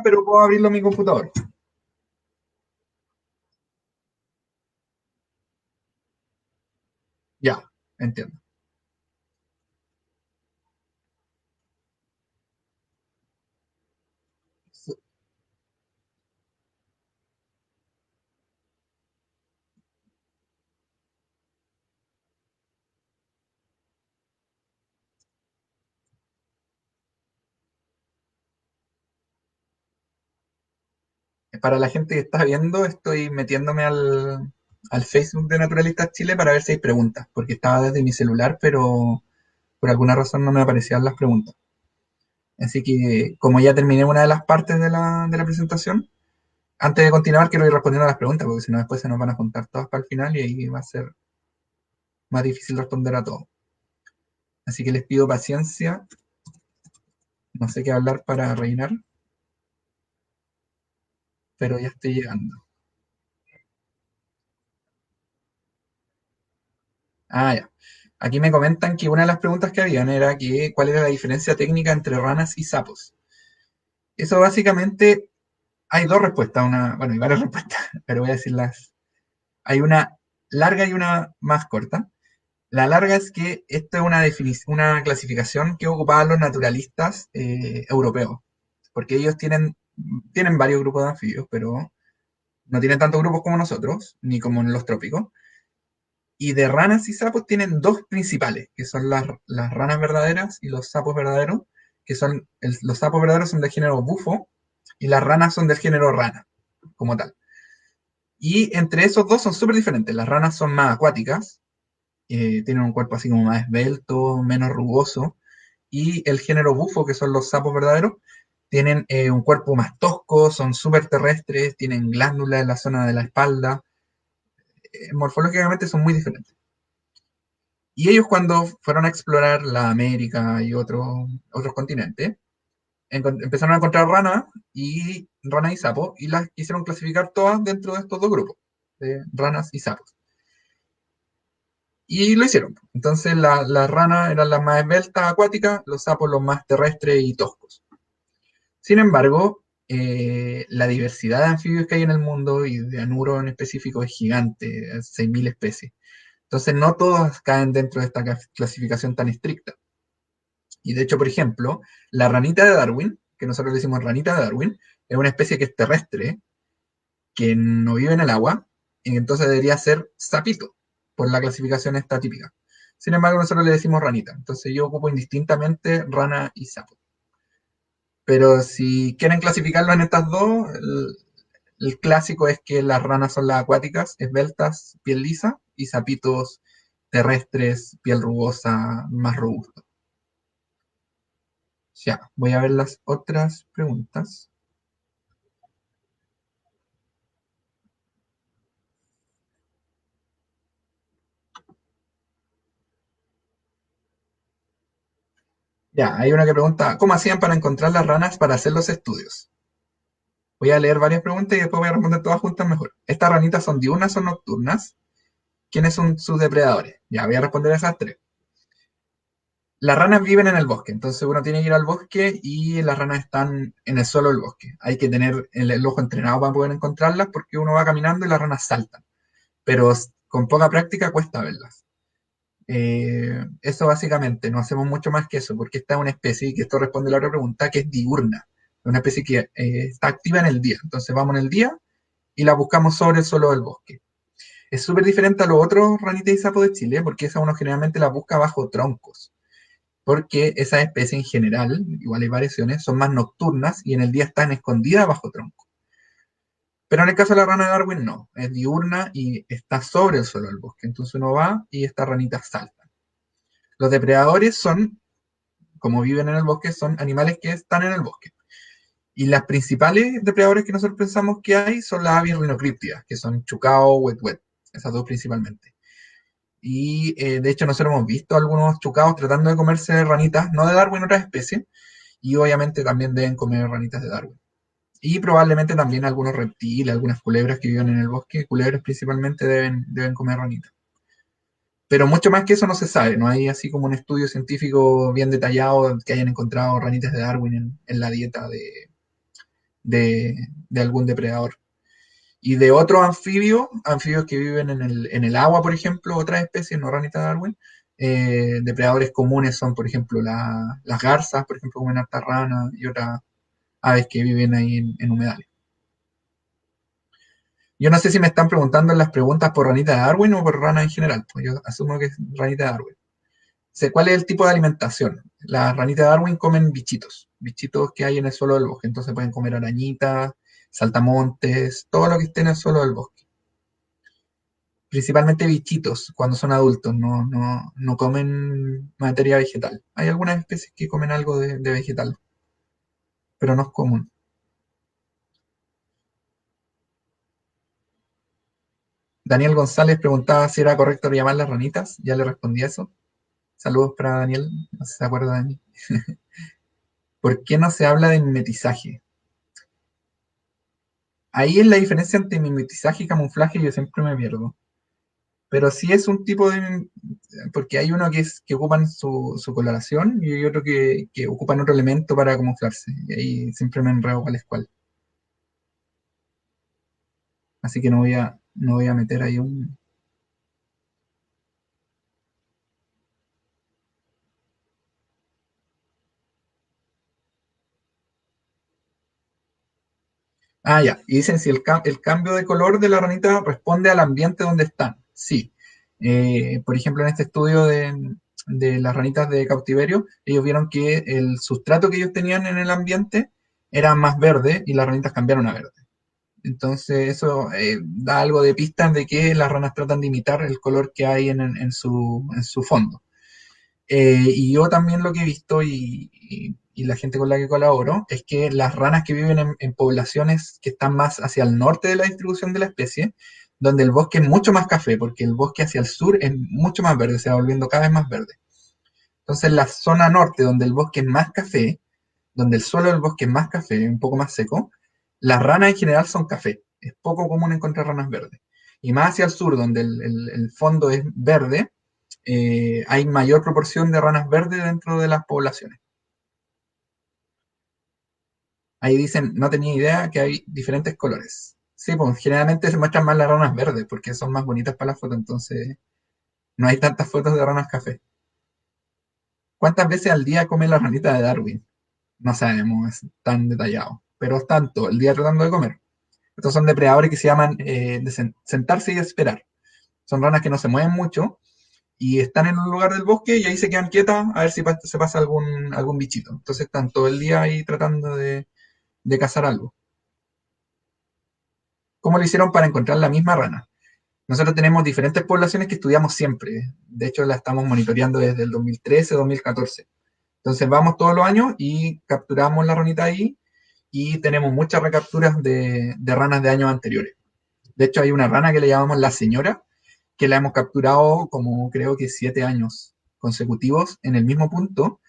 Speaker 1: Pero puedo abrirlo en mi computador. Ya, entiendo. Para la gente que está viendo, estoy metiéndome al Facebook de Naturalistas Chile para ver si hay preguntas, porque estaba desde mi celular, pero por alguna razón no me aparecían las preguntas. Así que, como ya terminé una de las partes de la presentación, antes de continuar quiero ir respondiendo a las preguntas, porque si no después se nos van a juntar todas para el final y ahí va a ser más difícil responder a todo. Así que les pido paciencia, no sé qué hablar para rellenar, pero ya estoy llegando. Ya. Aquí me comentan que una de las preguntas que habían era que cuál era la diferencia técnica entre ranas y sapos. Eso básicamente hay dos respuestas, bueno, hay varias respuestas, pero voy a decirlas. Hay una larga y una más corta. La larga es que esto es una clasificación que ocupaban los naturalistas europeos, porque ellos tienen varios grupos de anfibios, pero no tienen tantos grupos como nosotros, ni como en los trópicos. Y de ranas y sapos tienen dos principales, que son las ranas verdaderas y los sapos verdaderos, que los sapos verdaderos son del género bufo y las ranas son del género rana, como tal. Y entre esos dos son súper diferentes. Las ranas son más acuáticas, tienen un cuerpo así como más esbelto, menos rugoso, y el género bufo, que son los sapos verdaderos, tienen un cuerpo más tosco, son súper terrestres, tienen glándulas en la zona de la espalda, morfológicamente son muy diferentes. Y ellos cuando fueron a explorar la América y otros continentes, empezaron a encontrar ranas y sapos, y las quisieron clasificar todas dentro de estos dos grupos, de ranas y sapos. Y lo hicieron. Entonces las ranas eran las más esbeltas, acuáticas, los sapos los más terrestres y toscos. Sin embargo, la diversidad de anfibios que hay en el mundo y de anuro en específico es gigante, 6.000 especies. Entonces no todas caen dentro de esta clasificación tan estricta. Y de hecho, por ejemplo, la ranita de Darwin, que nosotros le decimos ranita de Darwin, es una especie que es terrestre, que no vive en el agua, y entonces debería ser sapito, por la clasificación esta típica. Sin embargo, nosotros le decimos ranita. Entonces yo ocupo indistintamente rana y sapo. Pero si quieren clasificarlo en estas dos, el clásico es que las ranas son las acuáticas, esbeltas, piel lisa, y sapitos terrestres, piel rugosa, más robusto. Ya, voy a ver las otras preguntas. Ya, hay una que pregunta, ¿cómo hacían para encontrar las ranas para hacer los estudios? Voy a leer varias preguntas y después voy a responder todas juntas mejor. ¿Estas ranitas son diurnas o nocturnas? ¿Quiénes son sus depredadores? Ya, voy a responder esas tres. Las ranas viven en el bosque, entonces uno tiene que ir al bosque y las ranas están en el suelo del bosque. Hay que tener el ojo entrenado para poder encontrarlas porque uno va caminando y las ranas saltan, pero con poca práctica cuesta verlas. Eso básicamente, no hacemos mucho más que eso, porque esta es una especie, que esto responde a la otra pregunta, que es diurna, una especie que está activa en el día. Entonces vamos en el día y la buscamos sobre el suelo del bosque. Es súper diferente a los otros ranitas y sapos de Chile, porque esa uno generalmente la busca bajo troncos, porque esas especies en general, igual hay variaciones, son más nocturnas y en el día están escondidas bajo troncos. Pero en el caso de la rana de Darwin no, es diurna y está sobre el suelo del bosque. Entonces uno va y estas ranitas saltan. Los depredadores son, como viven en el bosque, son animales que están en el bosque. Y las principales depredadores que nosotros pensamos que hay son las aves rinocríptidas, que son chucao, wet, esas dos principalmente. Y de hecho nosotros hemos visto algunos chucaos tratando de comerse ranitas, no de Darwin, otras especies, y obviamente también deben comer ranitas de Darwin. Y probablemente también algunos reptiles, algunas culebras que viven en el bosque, culebras principalmente deben comer ranitas. Pero mucho más que eso no se sabe, no hay así como un estudio científico bien detallado que hayan encontrado ranitas de Darwin en la dieta de algún depredador. Y de otros anfibios que viven en el agua, por ejemplo, otras especies, no ranitas de Darwin, depredadores comunes son, por ejemplo, las garzas, por ejemplo, comen harta rana y otras aves que viven ahí en humedales. Yo no sé si me están preguntando en las preguntas por ranita de Darwin o por rana en general, pues yo asumo que es ranita de Darwin. Sé cuál es el tipo de alimentación. Las ranitas de Darwin comen bichitos, bichitos que hay en el suelo del bosque. Entonces pueden comer arañitas, saltamontes, todo lo que esté en el suelo del bosque. Principalmente bichitos cuando son adultos, no comen materia vegetal. Hay algunas especies que comen algo de vegetal, pero no es común. Daniel González preguntaba si era correcto llamarlas ranitas. Ya le respondí a eso. Saludos para Daniel, no sé si se acuerda de mí. ¿Por qué no se habla de mimetizaje? Ahí es la diferencia entre mimetizaje y camuflaje, yo siempre me pierdo. Pero sí es un tipo de... Porque hay uno que ocupan su coloración y hay otro que ocupan otro elemento para camuflarse. Y ahí siempre me enredo cuál es cuál. Así que no voy a meter ahí un... Ah, ya. Y dicen si el cambio de color de la ranita responde al ambiente donde están. Sí. Por ejemplo, en este estudio de las ranitas de cautiverio, ellos vieron que el sustrato que ellos tenían en el ambiente era más verde y las ranitas cambiaron a verde. Entonces eso da algo de pistas de que las ranas tratan de imitar el color que hay en su fondo. Y yo también lo que he visto y la gente con la que colaboro es que las ranas que viven en poblaciones que están más hacia el norte de la distribución de la especie, donde el bosque es mucho más café, porque el bosque hacia el sur es mucho más verde, se va volviendo cada vez más verde. Entonces la zona norte, donde el bosque es más café, donde el suelo del bosque es más café, un poco más seco, las ranas en general son café. Es poco común encontrar ranas verdes. Y más hacia el sur, donde el fondo es verde, hay mayor proporción de ranas verdes dentro de las poblaciones. Ahí dicen, no tenía idea que hay diferentes colores. Sí, pues generalmente se muestran más las ranas verdes porque son más bonitas para la foto, entonces no hay tantas fotos de ranas café. ¿Cuántas veces al día come la ranita de Darwin? No sabemos, es tan detallado, pero están todo el día tratando de comer. Estos son depredadores que se llaman de sentarse y esperar. Son ranas que no se mueven mucho y están en un lugar del bosque y ahí se quedan quietas a ver si se pasa algún bichito. Entonces están todo el día ahí tratando de cazar algo. ¿Cómo lo hicieron para encontrar la misma rana? nosotros tenemos diferentes poblaciones que estudiamos siempre. De hecho, la estamos monitoreando desde el 2013, 2014. Entonces vamos todos los años y capturamos la ranita ahí y tenemos muchas recapturas de ranas de años anteriores. De hecho, hay una rana que le llamamos la señora, que la hemos capturado como creo que 7 años consecutivos en el mismo punto.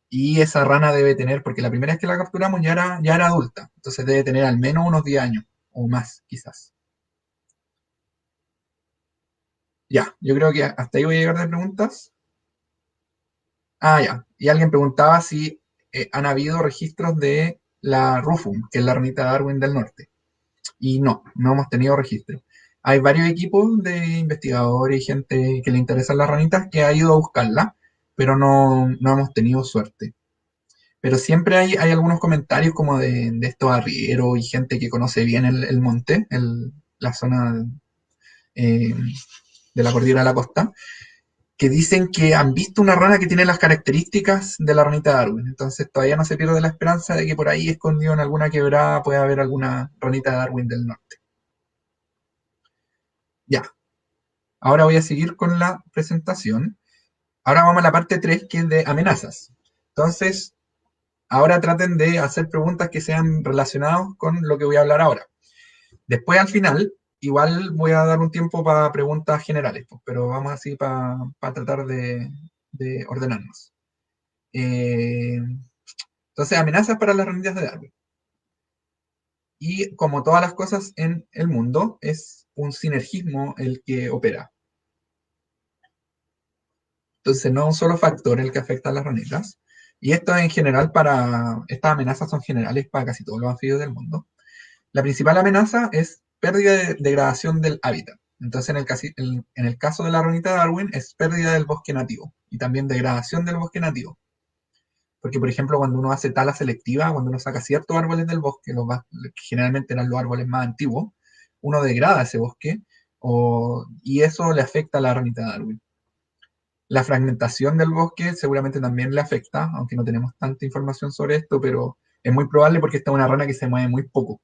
Speaker 1: Y esa rana debe tener, porque la primera vez que la capturamos ya era adulta, entonces debe tener al menos unos 10 años o más, quizás. Ya, yo creo que hasta ahí voy a llegar de preguntas. Ah, ya. Y alguien preguntaba si han habido registros de la Rufum, que es la ranita Darwin del norte. Y no hemos tenido registro. Hay varios equipos de investigadores y gente que le interesan las ranitas que ha ido a buscarla, pero no hemos tenido suerte. Pero siempre hay algunos comentarios como de estos arrieros y gente que conoce bien el monte, la zona eh, de la cordillera de la costa, que dicen que han visto una rana que tiene las características de la ranita Darwin. Entonces todavía no se pierde la esperanza de que por ahí escondido en alguna quebrada pueda haber alguna ranita Darwin del norte. Ya, ahora voy a seguir con la presentación. Ahora vamos a la parte 3 que es de amenazas. Entonces, ahora traten de hacer preguntas que sean relacionadas con lo que voy a hablar ahora. Después, al final, igual voy a dar un tiempo para preguntas generales, pues, pero vamos así para tratar de ordenarnos. Eh, entonces, amenazas para las ranitas de Darwin. Y como todas las cosas en el mundo, es un sinergismo el que opera. Entonces, no es un solo factor el que afecta a las ranitas. Y esto en general estas amenazas son generales para casi todos los anfibios del mundo. La principal amenaza es pérdida de degradación del hábitat. Entonces, en el caso de la ranita Darwin, es pérdida del bosque nativo y también degradación del bosque nativo. Porque, por ejemplo, cuando uno hace tala selectiva, cuando uno saca ciertos árboles del bosque, que generalmente eran los árboles más antiguos, uno degrada ese bosque y eso le afecta a la ranita Darwin. La fragmentación del bosque seguramente también le afecta, aunque no tenemos tanta información sobre esto, pero es muy probable porque esta es una rana que se mueve muy poco.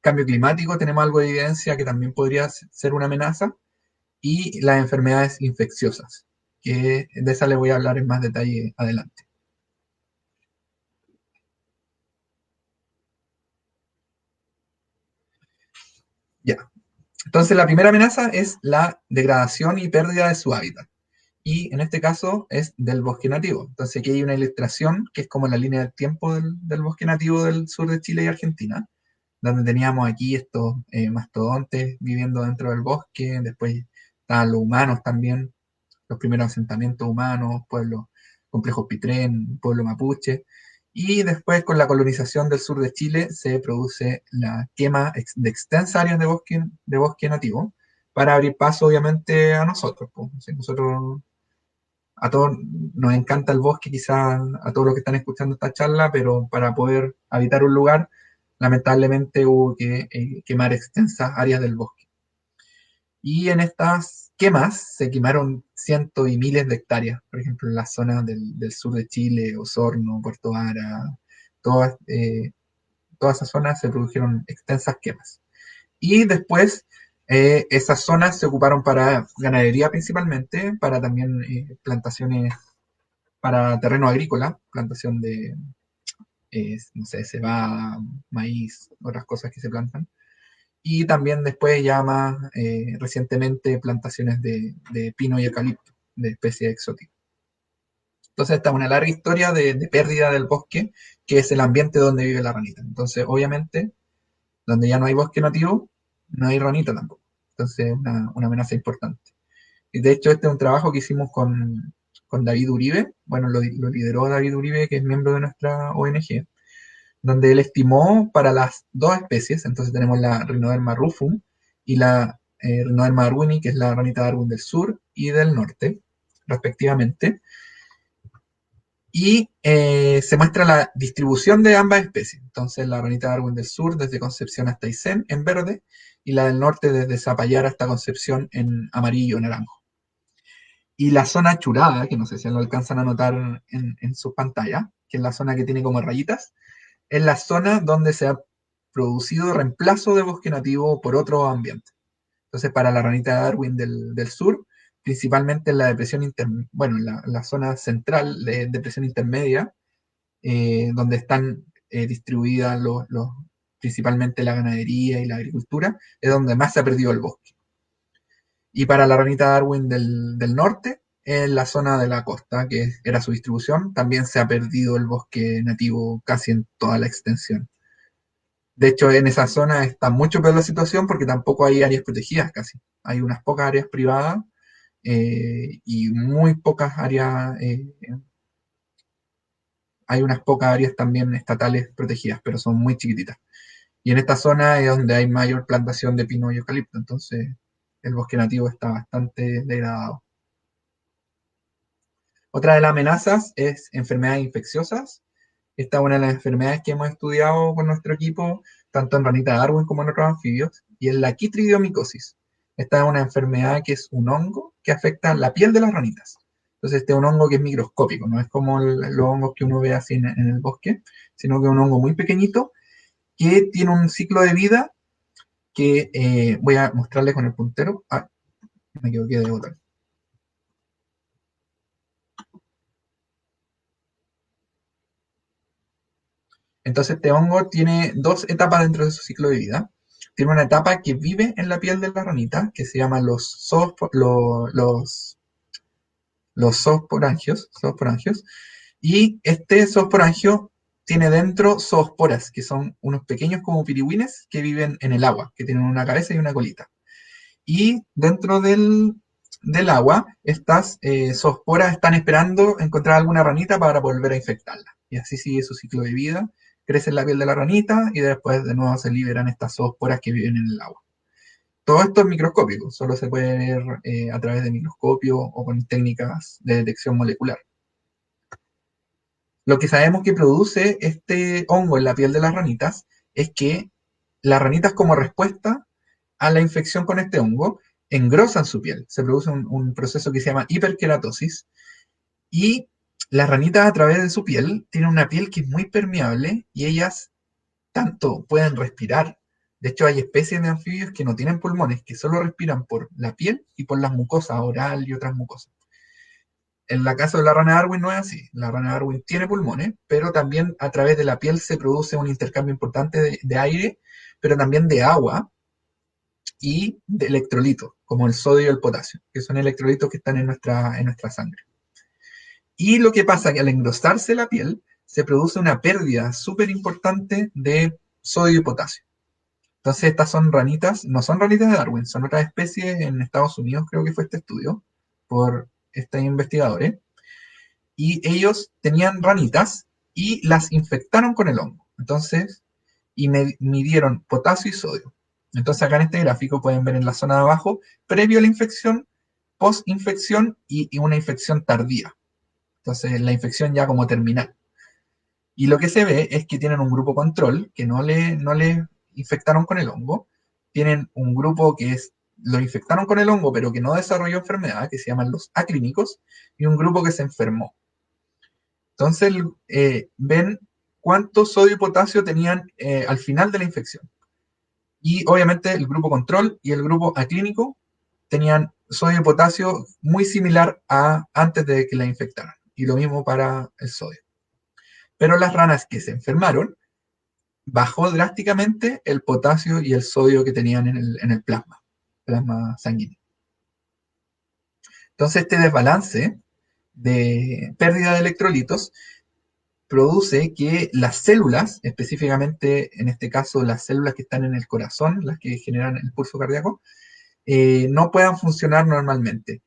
Speaker 1: Cambio climático, tenemos algo de evidencia que también podría ser una amenaza, y las enfermedades infecciosas, que de esa le voy a hablar en más detalle adelante. Ya, entonces la primera amenaza es la degradación y pérdida de su hábitat. Y en este caso es del bosque nativo. Entonces aquí hay una ilustración que es como la línea del tiempo del bosque nativo del sur de Chile y Argentina, donde teníamos aquí estos mastodontes viviendo dentro del bosque, después estaban los humanos también, los primeros asentamientos humanos, pueblos, complejos Pitrén, pueblo mapuche, y después con la colonización del sur de Chile se produce la quema de extensas áreas de bosque nativo para abrir paso obviamente a nosotros. Pues. Si nosotros, a todos nos encanta el bosque, quizás a todos los que están escuchando esta charla, pero para poder habitar un lugar, lamentablemente hubo que quemar extensas áreas del bosque. Y en estas quemas se quemaron cientos y miles de hectáreas, por ejemplo, en la zona del sur de Chile, Osorno, Puerto Vara, todas, todas esas zonas se produjeron extensas quemas. Y después esas zonas se ocuparon para ganadería principalmente, para también plantaciones, para terreno agrícola, plantación de, no sé, cebada, maíz, otras cosas que se plantan, y también después ya más recientemente plantaciones de pino y eucalipto, de especies exóticas. Entonces esta es una larga historia de pérdida del bosque, que es el ambiente donde vive la ranita. Entonces, obviamente, donde ya no hay bosque nativo, no hay ranita tampoco. Entonces, una amenaza importante. Y de hecho, este es un trabajo que hicimos con David Uribe. Bueno, lo lideró David Uribe, que es miembro de nuestra ONG, donde él estimó para las dos especies, entonces tenemos la Rhinoderma rufum y la Rhinoderma darwini, que es la ranita Darwin del sur y del norte, respectivamente, y se muestra la distribución de ambas especies. Entonces la ranita Darwin del sur desde Concepción hasta Aysén en verde, y la del norte desde Zapallar hasta Concepción en amarillo naranjo. Y la zona churada, que no sé si lo alcanzan a notar en su pantalla, que es la zona que tiene como rayitas, es la zona donde se ha producido reemplazo de bosque nativo por otro ambiente. Entonces, para la ranita de Darwin del sur, principalmente en la depresión bueno, en la zona central de depresión intermedia, donde están distribuidas principalmente la ganadería y la agricultura, es donde más se ha perdido el bosque. Y para la ranita Darwin del norte, en la zona de la costa, que era su distribución, también se ha perdido el bosque nativo casi en toda la extensión. De hecho, en esa zona está mucho peor la situación porque tampoco hay áreas protegidas casi. Hay unas pocas áreas privadas y muy pocas áreas, hay unas pocas áreas también estatales protegidas, pero son muy chiquititas. Y en esta zona es donde hay mayor plantación de pino y eucalipto, entonces el bosque nativo está bastante degradado. Otra de las amenazas es enfermedades infecciosas. Esta es una de las enfermedades que hemos estudiado con nuestro equipo, tanto en ranita Darwin como en otros anfibios, y es la quitridiomicosis. Esta es una enfermedad que es un hongo que afecta la piel de las ranitas. Entonces, este es un hongo que es microscópico, no es como los hongos que uno ve así en el bosque, sino que es un hongo muy pequeñito que tiene un ciclo de vida que voy a mostrarles con el puntero. Ah, me equivoqué de botón. Entonces, este hongo tiene dos etapas dentro de su ciclo de vida. Tiene una etapa que vive en la piel de la ranita, que se llama los zoosporangios, y este zoosporangio tiene dentro zoosporas, que son unos pequeños como pirigüines que viven en el agua, que tienen una cabeza y una colita. Y dentro del agua, estas zoosporas están esperando encontrar alguna ranita para volver a infectarla. Y así sigue su ciclo de vida. Crece en la piel de la ranita y después de nuevo se liberan estas zoosporas que viven en el agua. Todo esto es microscópico, solo se puede ver a través de microscopio o con técnicas de detección molecular. Lo que sabemos que produce este hongo en la piel de las ranitas es que las ranitas, como respuesta a la infección con este hongo, engrosan su piel. Se produce un proceso que se llama hiperkeratosis y las ranitas, a través de su piel, tienen una piel que es muy permeable y ellas tanto pueden respirar. De hecho, hay especies de anfibios que no tienen pulmones, que solo respiran por la piel y por las mucosas oral y otras mucosas. En la caso de la rana Darwin no es así. La rana Darwin tiene pulmones, pero también a través de la piel se produce un intercambio importante de aire, pero también de agua y de electrolitos, como el sodio y el potasio, que son electrolitos que están en nuestra sangre. Y lo que pasa es que al engrosarse la piel, se produce una pérdida súper importante de sodio y potasio. Entonces estas son ranitas, no son ranitas de Darwin, son otras especies en Estados Unidos, creo que fue este estudio, por estos investigadores, y ellos tenían ranitas y las infectaron con el hongo. Entonces, y midieron potasio y sodio. Entonces acá en este gráfico pueden ver en la zona de abajo, previo a la infección, post-infección y una infección tardía. Entonces la infección ya como terminal. Y lo que se ve es que tienen un grupo control, que no le infectaron con el hongo. Tienen un grupo que lo infectaron con el hongo, pero que no desarrolló enfermedad, que se llaman los aclínicos, y un grupo que se enfermó. Entonces ven cuánto sodio y potasio tenían al final de la infección. Y obviamente el grupo control y el grupo aclínico tenían sodio y potasio muy similar a antes de que la infectaran. Y lo mismo para el sodio. Pero las ranas que se enfermaron, bajó drásticamente el potasio y el sodio que tenían en el plasma sanguíneo. Entonces este desbalance de pérdida de electrolitos produce que las células, específicamente en este caso las células que están en el corazón, las que generan el pulso cardíaco, no puedan funcionar normalmente.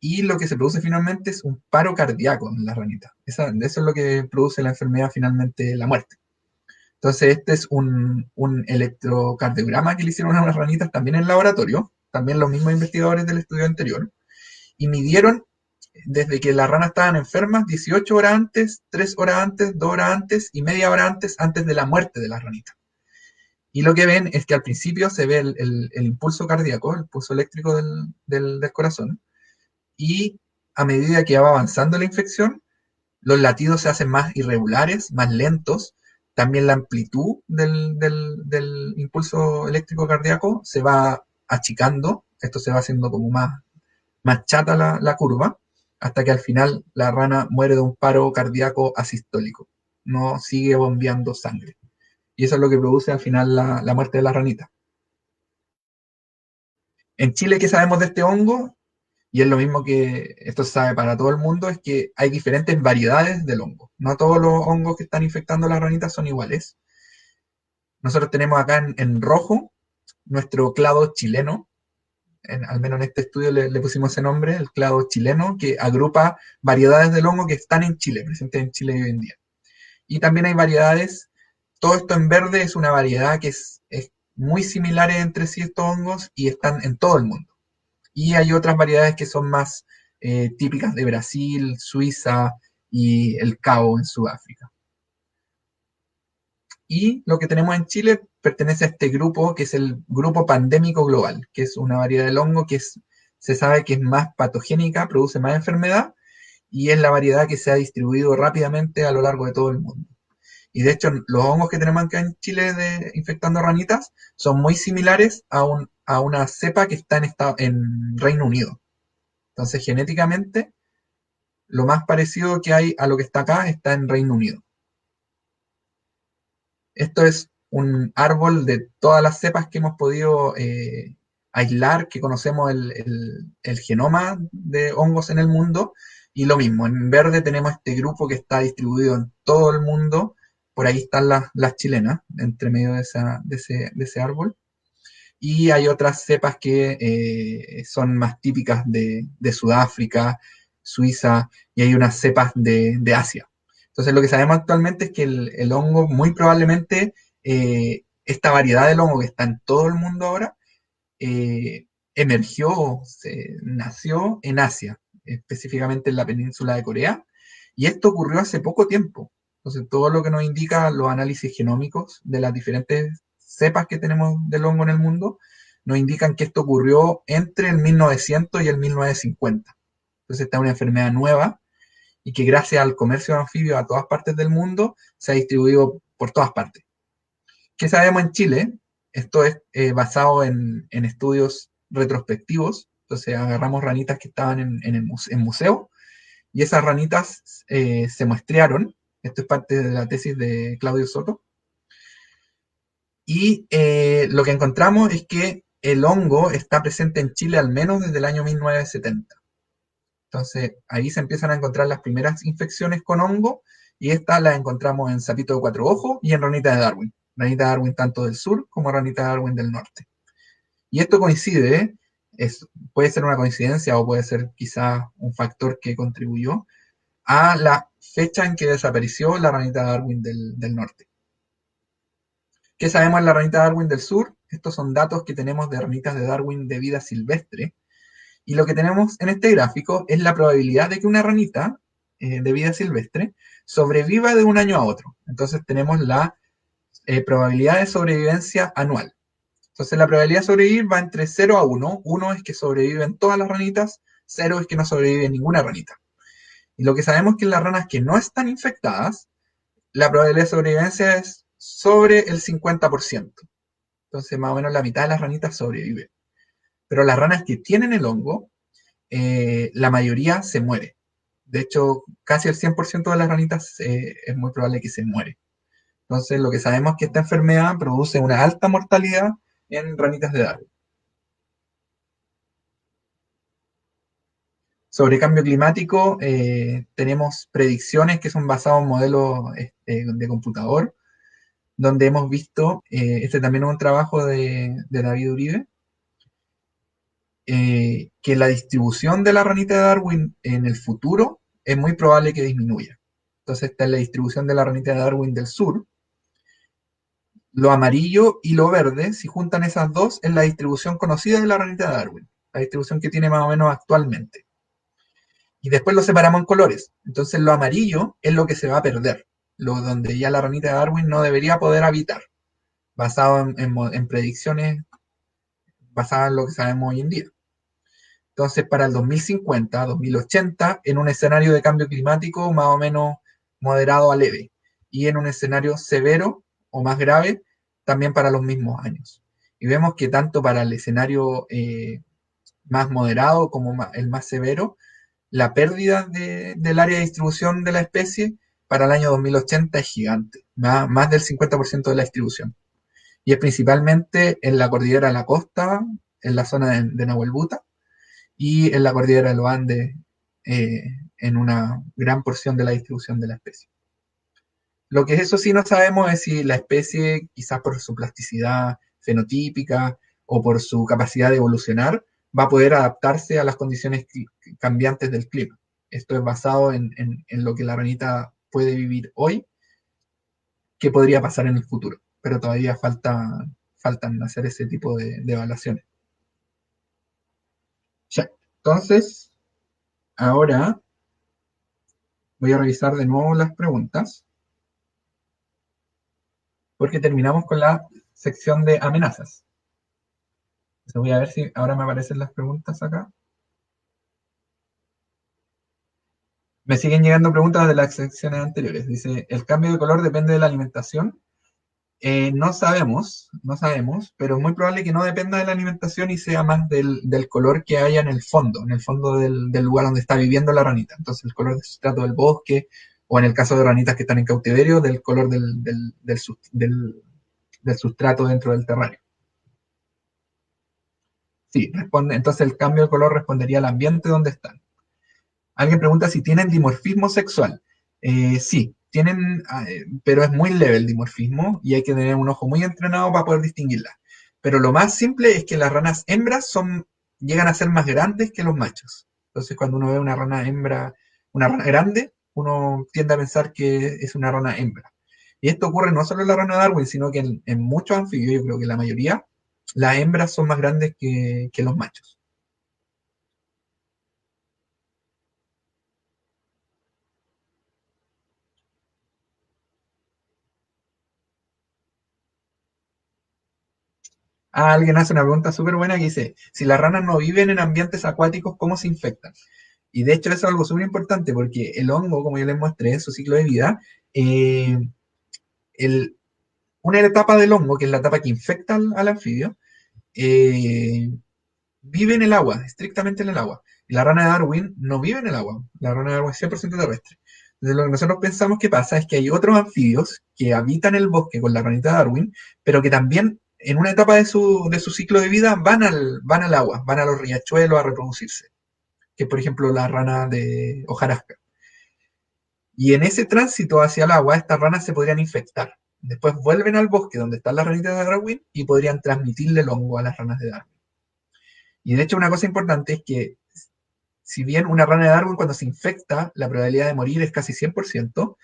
Speaker 1: Y lo que se produce finalmente es un paro cardíaco en la ranita. Eso es lo que produce la enfermedad, finalmente la muerte. Entonces este es un electrocardiograma que le hicieron a unas ranitas también en laboratorio, también los mismos investigadores del estudio anterior, y midieron desde que las ranas estaban enfermas 18 horas antes, 3 horas antes, 2 horas antes y media hora antes de la muerte de las ranitas. Y lo que ven es que al principio se ve el impulso cardíaco, el pulso eléctrico del corazón, y a medida que va avanzando la infección, los latidos se hacen más irregulares, más lentos, también la amplitud del impulso eléctrico cardíaco se va achicando esto se va haciendo como más chata la curva, hasta que al final la rana muere de un paro cardíaco asistólico, no sigue bombeando sangre. Y eso es lo que produce al final la muerte de la ranita. En Chile, ¿qué sabemos de este hongo? Y es lo mismo que esto se sabe para todo el mundo, es que hay diferentes variedades del hongo. No todos los hongos que están infectando a las ranitas son iguales. Nosotros tenemos acá en rojo nuestro clado chileno, al menos en este estudio le pusimos ese nombre, el clado chileno, que agrupa variedades del hongo que están en Chile, presentes en Chile hoy en día. Y también hay variedades, todo esto en verde es una variedad que es muy similar entre sí estos hongos y están en todo el mundo. Y hay otras variedades que son más típicas de Brasil, Suiza y el Cabo en Sudáfrica. Y lo que tenemos en Chile pertenece a este grupo, que es el grupo pandémico global, que es una variedad del hongo que se sabe que es más patogénica, produce más enfermedad, y es la variedad que se ha distribuido rápidamente a lo largo de todo el mundo. Y de hecho, los hongos que tenemos acá en Chile infectando ranitas son muy similares a una cepa que está en Reino Unido. Entonces, genéticamente, lo más parecido que hay a lo que está acá está en Reino Unido. Esto es un árbol de todas las cepas que hemos podido aislar, que conocemos el genoma de hongos en el mundo. Y lo mismo, en verde tenemos este grupo que está distribuido en todo el mundo. Por ahí están las chilenas, entre medio de ese árbol. Y hay otras cepas que son más típicas de Sudáfrica, Suiza, y hay unas cepas de Asia. Entonces lo que sabemos actualmente es que el hongo muy probablemente, esta variedad del hongo que está en todo el mundo ahora, emergió, nació en Asia, específicamente en la península de Corea, y esto ocurrió hace poco tiempo. Entonces todo lo que nos indica los análisis genómicos de las diferentes cepas que tenemos del hongo en el mundo, nos indican que esto ocurrió entre el 1900 y el 1950. Entonces esta es una enfermedad nueva y que gracias al comercio de anfibios a todas partes del mundo se ha distribuido por todas partes. ¿Qué sabemos en Chile? Esto es basado en estudios retrospectivos. Entonces agarramos ranitas que estaban en museo y esas ranitas se muestrearon. Esto es parte de la tesis de Claudio Soto. Y lo que encontramos es que el hongo está presente en Chile al menos desde el año 1970. Entonces ahí se empiezan a encontrar las primeras infecciones con hongo y estas las encontramos en sapito de cuatro ojos y en ranita de Darwin. Ranita de Darwin tanto del sur como ranita de Darwin del norte. Y esto coincide, puede ser una coincidencia o puede ser quizás un factor que contribuyó a la fecha en que desapareció la ranita de Darwin del norte. ¿Qué sabemos de la ranita de Darwin del sur? Estos son datos que tenemos de ranitas de Darwin de vida silvestre. Y lo que tenemos en este gráfico es la probabilidad de que una ranita de vida silvestre sobreviva de un año a otro. Entonces tenemos la probabilidad de sobrevivencia anual. Entonces la probabilidad de sobrevivir va entre 0 a 1. 1 es que sobreviven todas las ranitas, 0 es que no sobrevive ninguna ranita. Y lo que sabemos es que en las ranas que no están infectadas, la probabilidad de sobrevivencia es sobre el 50%. Entonces más o menos la mitad de las ranitas sobrevive. Pero las ranas que tienen el hongo, la mayoría se muere. De hecho, casi el 100% de las ranitas es muy probable que se muere. Entonces, lo que sabemos es que esta enfermedad produce una alta mortalidad en ranitas de Darwin. Sobre cambio climático, tenemos predicciones que son basadas en modelos de computador, donde hemos visto, este también es un trabajo de David Uribe, que la distribución de la ranita de Darwin en el futuro es muy probable que disminuya. Entonces, esta es la distribución de la ranita de Darwin del sur. Lo amarillo y lo verde, si juntan esas dos, es la distribución conocida de la ranita de Darwin, la distribución que tiene más o menos actualmente. Y después lo separamos en colores. Entonces, lo amarillo es lo que se va a perder, donde ya la ranita de Darwin no debería poder habitar, basado en predicciones basadas en lo que sabemos hoy en día. Entonces, para el 2050, 2080, en un escenario de cambio climático más o menos moderado a leve, y en un escenario severo o más grave, también para los mismos años. Y vemos que tanto para el escenario más moderado como el más severo, la pérdida del área de distribución de la especie para el año 2080 es gigante, más del 50% de la distribución. Y es principalmente en la cordillera de la costa, en la zona de Nahuel Buta, y en la cordillera de los Andes, eh, en una gran porción de la distribución de la especie. Lo que eso sí no sabemos es si la especie, quizás por su plasticidad fenotípica o por su capacidad de evolucionar, va a poder adaptarse a las condiciones cambiantes del clima. Esto es basado en lo que la ranita puede vivir hoy, que podría pasar en el futuro, pero todavía faltan hacer ese tipo de evaluaciones. Ya. Entonces, ahora voy a revisar de nuevo las preguntas, porque terminamos con la sección de amenazas. Entonces voy a ver si ahora me aparecen las preguntas acá. Me siguen llegando preguntas de las secciones anteriores. Dice, ¿el cambio de color depende de la alimentación? No sabemos, pero es muy probable que no dependa de la alimentación y sea más del color que haya en el fondo del lugar donde está viviendo la ranita. Entonces, el color del sustrato del bosque, o en el caso de ranitas que están en cautiverio, del color del sustrato dentro del terrario. Sí, responde, entonces el cambio de color respondería al ambiente donde están. Alguien pregunta si tienen dimorfismo sexual. Sí, tienen, pero es muy leve el dimorfismo y hay que tener un ojo muy entrenado para poder distinguirla. Pero lo más simple es que las ranas hembras llegan a ser más grandes que los machos. Entonces, cuando uno ve una rana hembra, una rana grande, uno tiende a pensar que es una rana hembra. Y esto ocurre no solo en la rana de Darwin, sino que en muchos anfibios, yo creo que la mayoría, las hembras son más grandes que los machos. Alguien hace una pregunta súper buena que dice, si las ranas no viven en ambientes acuáticos, ¿cómo se infectan? Y de hecho eso es algo súper importante porque el hongo, como yo les mostré en su ciclo de vida, eh, el, una etapa del hongo, que es la etapa que infecta al anfibio, eh, vive en el agua, estrictamente en el agua. Y la rana de Darwin no vive en el agua, la rana de Darwin es 100% terrestre. Entonces lo que nosotros pensamos que pasa es que hay otros anfibios que habitan el bosque con la ranita de Darwin, pero que también en una etapa de su ciclo de vida van al agua, van a los riachuelos a reproducirse, que por ejemplo la rana de hojarasca. Y en ese tránsito hacia el agua, estas ranas se podrían infectar. Después vuelven al bosque donde están las ranitas de Darwin y podrían transmitirle el hongo a las ranas de Darwin. Y de hecho una cosa importante es que si bien una rana de Darwin cuando se infecta, la probabilidad de morir es casi 100%,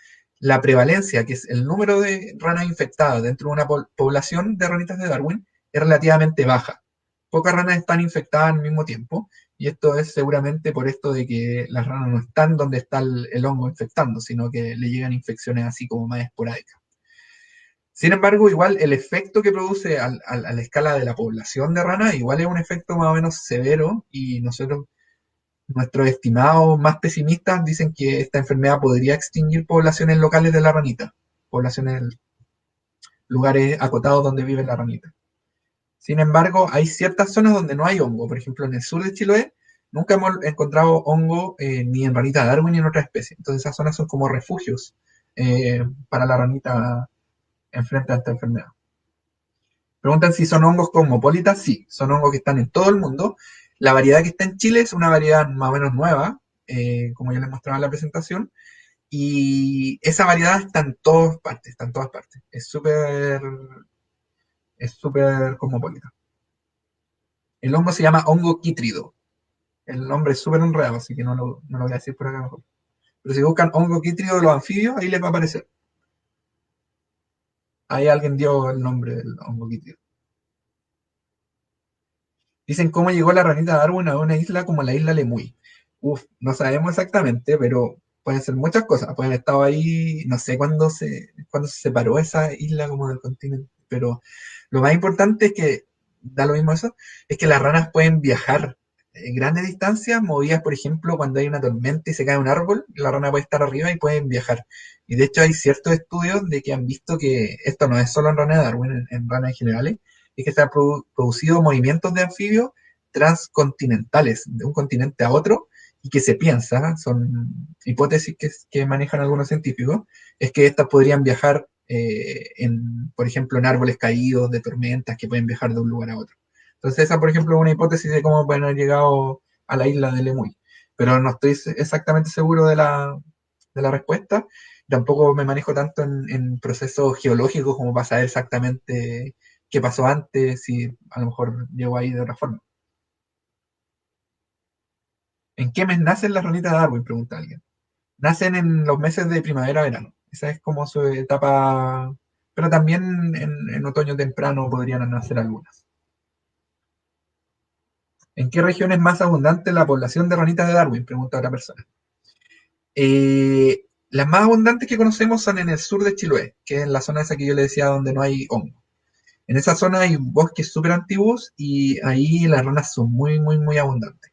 Speaker 1: la prevalencia, que es el número de ranas infectadas dentro de una población de ranitas de Darwin, es relativamente baja. Pocas ranas están infectadas al mismo tiempo, y esto es seguramente por esto de que las ranas no están donde está el hongo infectando, sino que le llegan infecciones así como más esporádicas. Sin embargo, igual el efecto que produce a la escala de la población de ranas, igual es un efecto más o menos severo, y nuestros estimados más pesimistas dicen que esta enfermedad podría extinguir poblaciones locales de la ranita, poblaciones, lugares acotados donde vive la ranita. Sin embargo, hay ciertas zonas donde no hay hongo. Por ejemplo, en el sur de Chiloé nunca hemos encontrado hongo ni en ranita de Darwin ni en otra especie. Entonces esas zonas son como refugios para la ranita enfrente a esta enfermedad. Preguntan si son hongos cosmopolitas. Sí, son hongos que están en todo el mundo. La variedad que está en Chile es una variedad más o menos nueva, como ya les mostraba en la presentación, y esa variedad está en todas partes, está en todas partes. Es súper cosmopolita. El hongo se llama hongo quítrido. El nombre es súper enredado, así que no lo voy a decir por acá mejor. Pero si buscan hongo quítrido de los anfibios, ahí les va a aparecer. Ahí alguien dio el nombre del hongo quítrido. Dicen cómo llegó la ranita Darwin a una isla como la isla Lemuy. Uf, no sabemos exactamente, pero pueden ser muchas cosas. Pueden haber estado ahí, no sé cuándo se separó esa isla como del continente. Pero lo más importante es que, da lo mismo eso, es que las ranas pueden viajar en grandes distancias, movidas, por ejemplo, cuando hay una tormenta y se cae un árbol, la rana puede estar arriba y pueden viajar. Y de hecho hay ciertos estudios de que han visto que esto no es solo en ranas de Darwin, en ranas en general, es que se han producido movimientos de anfibios transcontinentales de un continente a otro y que se piensa, son hipótesis que manejan algunos científicos, es que estas podrían viajar, por ejemplo, en árboles caídos, de tormentas, que pueden viajar de un lugar a otro. Entonces esa, por ejemplo, es una hipótesis de cómo pueden haber llegado a la isla de Lemuy. Pero no estoy exactamente seguro de la respuesta. Tampoco me manejo tanto en procesos geológicos como para saber exactamente qué pasó antes, si a lo mejor llegó ahí de otra forma. ¿En qué mes nacen las ranitas de Darwin? Pregunta alguien. Nacen en los meses de primavera-verano. Esa es como su etapa, pero también en otoño temprano podrían nacer algunas. ¿En qué región es más abundante la población de ranitas de Darwin? Pregunta otra persona. Las más abundantes que conocemos son en el sur de Chiloé, que es la zona esa que yo le decía donde no hay hongo. En esa zona hay bosques súper antiguos y ahí las ranas son muy, muy, muy abundantes.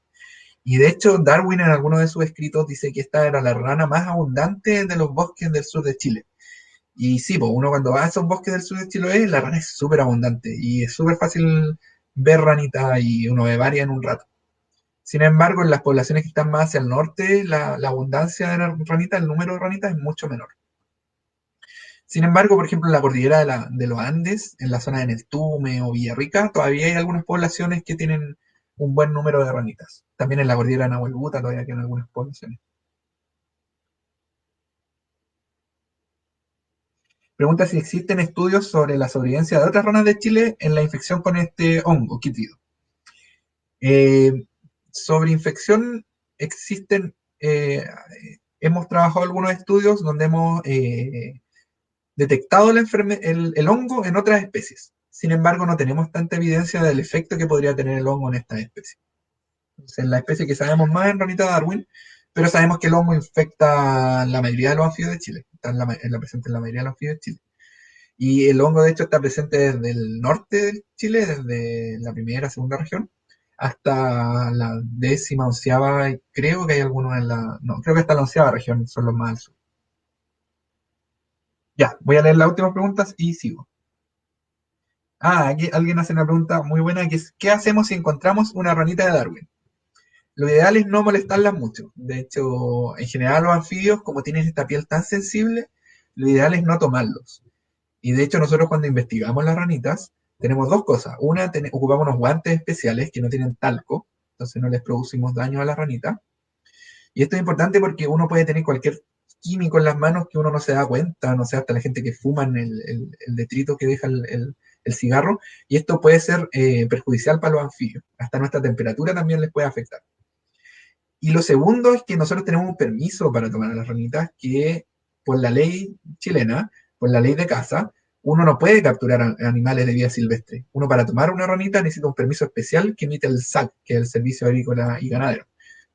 Speaker 1: Y de hecho, Darwin en alguno de sus escritos dice que esta era la rana más abundante de los bosques del sur de Chile. Y sí, pues uno cuando va a esos bosques del sur de Chile, la rana es súper abundante y es súper fácil ver ranitas y uno ve varias en un rato. Sin embargo, en las poblaciones que están más hacia el norte, la abundancia de ranitas, el número de ranitas es mucho menor. Sin embargo, por ejemplo, en la cordillera de los Andes, en la zona de Neltume o Villarrica, todavía hay algunas poblaciones que tienen un buen número de ranitas. También en la cordillera de Nahuelbuta todavía quedan algunas poblaciones. Pregunta si existen estudios sobre la sobrevivencia de otras ranas de Chile en la infección con este hongo, quítrido. Eh, Sobre infección existen, hemos trabajado algunos estudios donde hemos detectado el hongo en otras especies. Sin embargo, no tenemos tanta evidencia del efecto que podría tener el hongo en esta especie. Entonces, la especie que sabemos más en Ranita Darwin, pero sabemos que el hongo infecta la mayoría de los anfibios de Chile. Está presente en la mayoría de los anfibios de Chile. Y el hongo, de hecho, está presente desde el norte de Chile, desde la primera, segunda región, hasta la décima, onceava, y creo que hay algunos en la. No, creo que hasta la onceava región son los más al sur. Ya, voy a leer las últimas preguntas y sigo. Aquí alguien hace una pregunta muy buena que es: ¿qué hacemos si encontramos una ranita de Darwin? Lo ideal es no molestarlas mucho. De hecho, en general los anfibios, como tienen esta piel tan sensible, lo ideal es no tomarlos. Y de hecho nosotros cuando investigamos las ranitas, tenemos dos cosas. Una, ocupamos unos guantes especiales que no tienen talco, entonces no les producimos daño a la ranita. Y esto es importante porque uno puede tener cualquier químico en las manos que uno no se da cuenta, no sé, hasta la gente que fuma el detrito que deja el cigarro, y esto puede ser perjudicial para los anfibios. Hasta nuestra temperatura también les puede afectar. Y lo segundo es que nosotros tenemos un permiso para tomar a las ranitas que por la ley chilena, por la ley de caza, uno no puede capturar animales de vida silvestre. Uno para tomar una ranita necesita un permiso especial que emite el SAC, que es el Servicio Agrícola y Ganadero.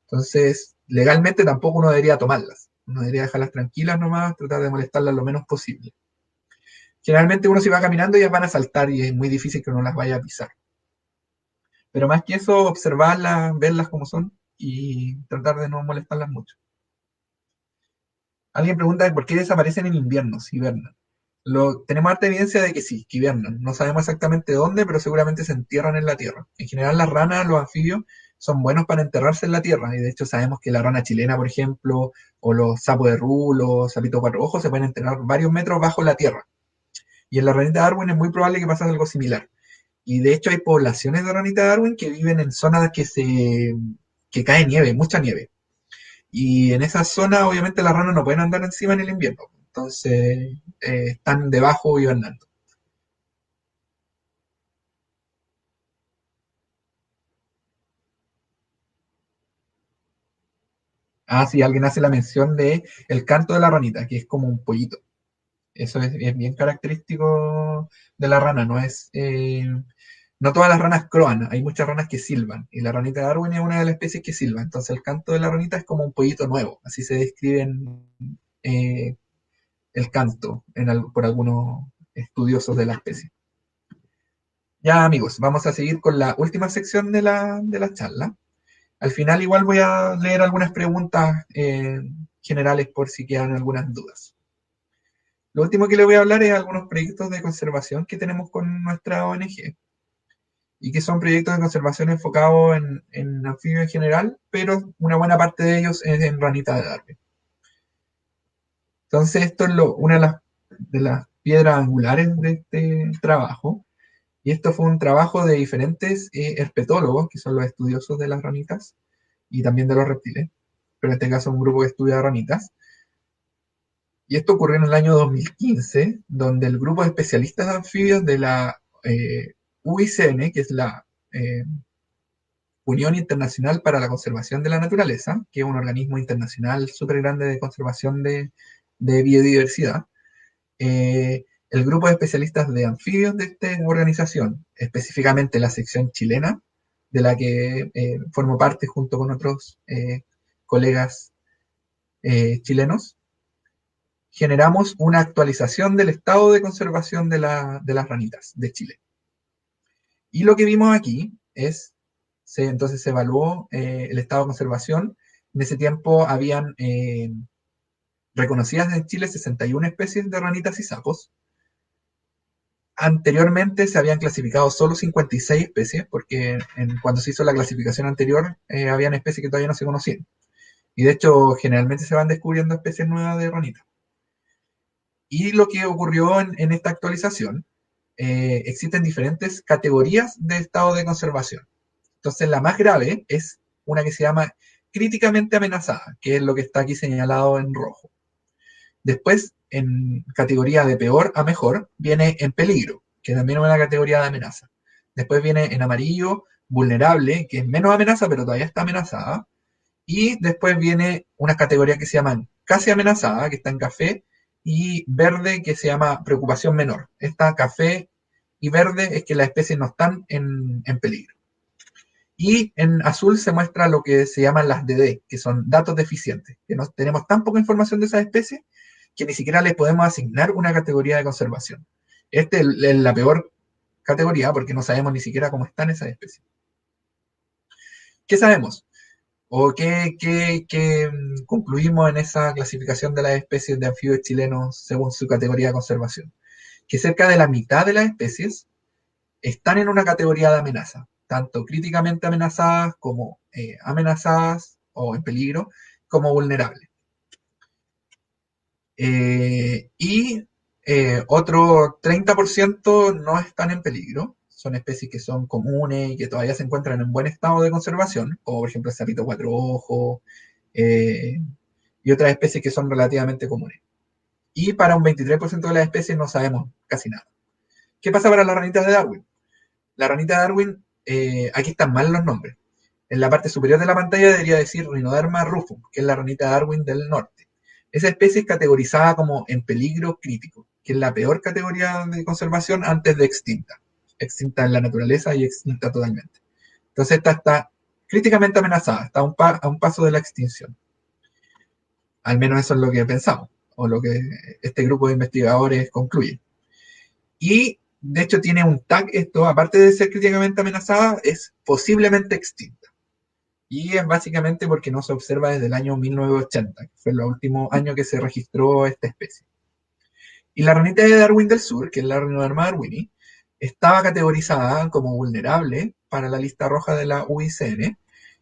Speaker 1: Entonces, legalmente tampoco uno debería tomarlas. Uno debería dejarlas tranquilas nomás, tratar de molestarlas lo menos posible. Generalmente uno si va caminando ellas van a saltar y es muy difícil que uno las vaya a pisar. Pero más que eso, observarlas, verlas como son y tratar de no molestarlas mucho. Alguien pregunta por qué desaparecen en invierno, si hibernan. Tenemos harta evidencia de que sí, que hibernan. No sabemos exactamente dónde, pero seguramente se entierran en la tierra. En general, las ranas, los anfibios, son buenos para enterrarse en la tierra. Y de hecho, sabemos que la rana chilena, por ejemplo, o los sapos de rulo, sapitos cuatro ojos, se pueden enterrar varios metros bajo la tierra. Y en la ranita de Darwin es muy probable que pase algo similar. Y de hecho, hay poblaciones de ranita de Darwin que viven en zonas que cae nieve, mucha nieve. Y en esa zona, obviamente, las ranas no pueden andar encima en el invierno. Entonces, están debajo hibernando. Sí, alguien hace la mención de el canto de la ranita, que es como un pollito. Eso es bien característico de la rana, no todas las ranas croan, hay muchas ranas que silban, y la ranita de Darwin es una de las especies que silba, entonces el canto de la ranita es como un pollito nuevo, así se describen eh, el canto por algunos estudiosos de la especie. Ya amigos, vamos a seguir con la última sección de la charla. Al final igual voy a leer algunas preguntas generales por si quedan algunas dudas. Lo último que le voy a hablar es algunos proyectos de conservación que tenemos con nuestra ONG. y que son proyectos de conservación enfocados en anfibios en general, pero una buena parte de ellos es en ranita de Darwin. Entonces, esto es una de las piedras angulares de este trabajo. Y esto fue un trabajo de diferentes herpetólogos, que son los estudiosos de las ranitas y también de los reptiles, pero en este caso un grupo que estudia ranitas. Y esto ocurrió en el año 2015, donde el grupo de especialistas de anfibios de la UICN, que es la Unión Internacional para la Conservación de la Naturaleza, que es un organismo internacional súper grande de conservación de biodiversidad, el grupo de especialistas de anfibios de esta organización, específicamente la sección chilena, de la que formo parte junto con otros colegas chilenos, generamos una actualización del estado de conservación de las ranitas de Chile. Y lo que vimos aquí es, entonces se evaluó el estado de conservación. En ese tiempo habían reconocidas en Chile 61 especies de ranitas y sapos. Anteriormente se habían clasificado solo 56 especies, porque cuando se hizo la clasificación anterior, habían especies que todavía no se conocían. Y de hecho, generalmente se van descubriendo especies nuevas de ranitas. Y lo que ocurrió en esta actualización, existen diferentes categorías de estado de conservación. Entonces, la más grave es una que se llama críticamente amenazada, que es lo que está aquí señalado en rojo. Después, en categoría de peor a mejor, viene en peligro, que también es una categoría de amenaza. Después viene en amarillo, vulnerable, que es menos amenaza, pero todavía está amenazada. Y después viene una categoría que se llaman casi amenazada, que está en café, y verde, que se llama preocupación menor. Esta café y verde es que las especies no están en peligro. Y en azul se muestra lo que se llaman las DD, que son datos deficientes, que no tenemos tan poca información de esas especies que ni siquiera les podemos asignar una categoría de conservación. Esta es la peor categoría porque no sabemos ni siquiera cómo están esas especies. ¿Qué sabemos? ¿O qué concluimos en esa clasificación de las especies de anfibios chilenos según su categoría de conservación? Que cerca de la mitad de las especies están en una categoría de amenaza, tanto críticamente amenazadas como amenazadas o en peligro, como vulnerables. Y otro 30% no están en peligro, son especies que son comunes y que todavía se encuentran en buen estado de conservación, como por ejemplo el sapito cuatro ojos, eh, y otras especies que son relativamente comunes. Y para un 23% de las especies no sabemos casi nada. ¿Qué pasa para las ranitas de Darwin? La ranita de Darwin, aquí están mal los nombres. En la parte superior de la pantalla debería decir Rhinoderma rufum, que es la ranita de Darwin del norte. Esa especie es categorizada como en peligro crítico, que es la peor categoría de conservación antes de extinta. Extinta en la naturaleza y extinta totalmente. Entonces esta está críticamente amenazada, está a un paso de la extinción. Al menos eso es lo que pensamos, o lo que este grupo de investigadores concluye. Y de hecho tiene un tag esto, aparte de ser críticamente amenazada, es posiblemente extinta. Y es básicamente porque no se observa desde el año 1980, que fue el último año que se registró esta especie. Y la ranita de Darwin del Sur, que es la Rhinoderma darwini, estaba categorizada como vulnerable para la lista roja de la UICN,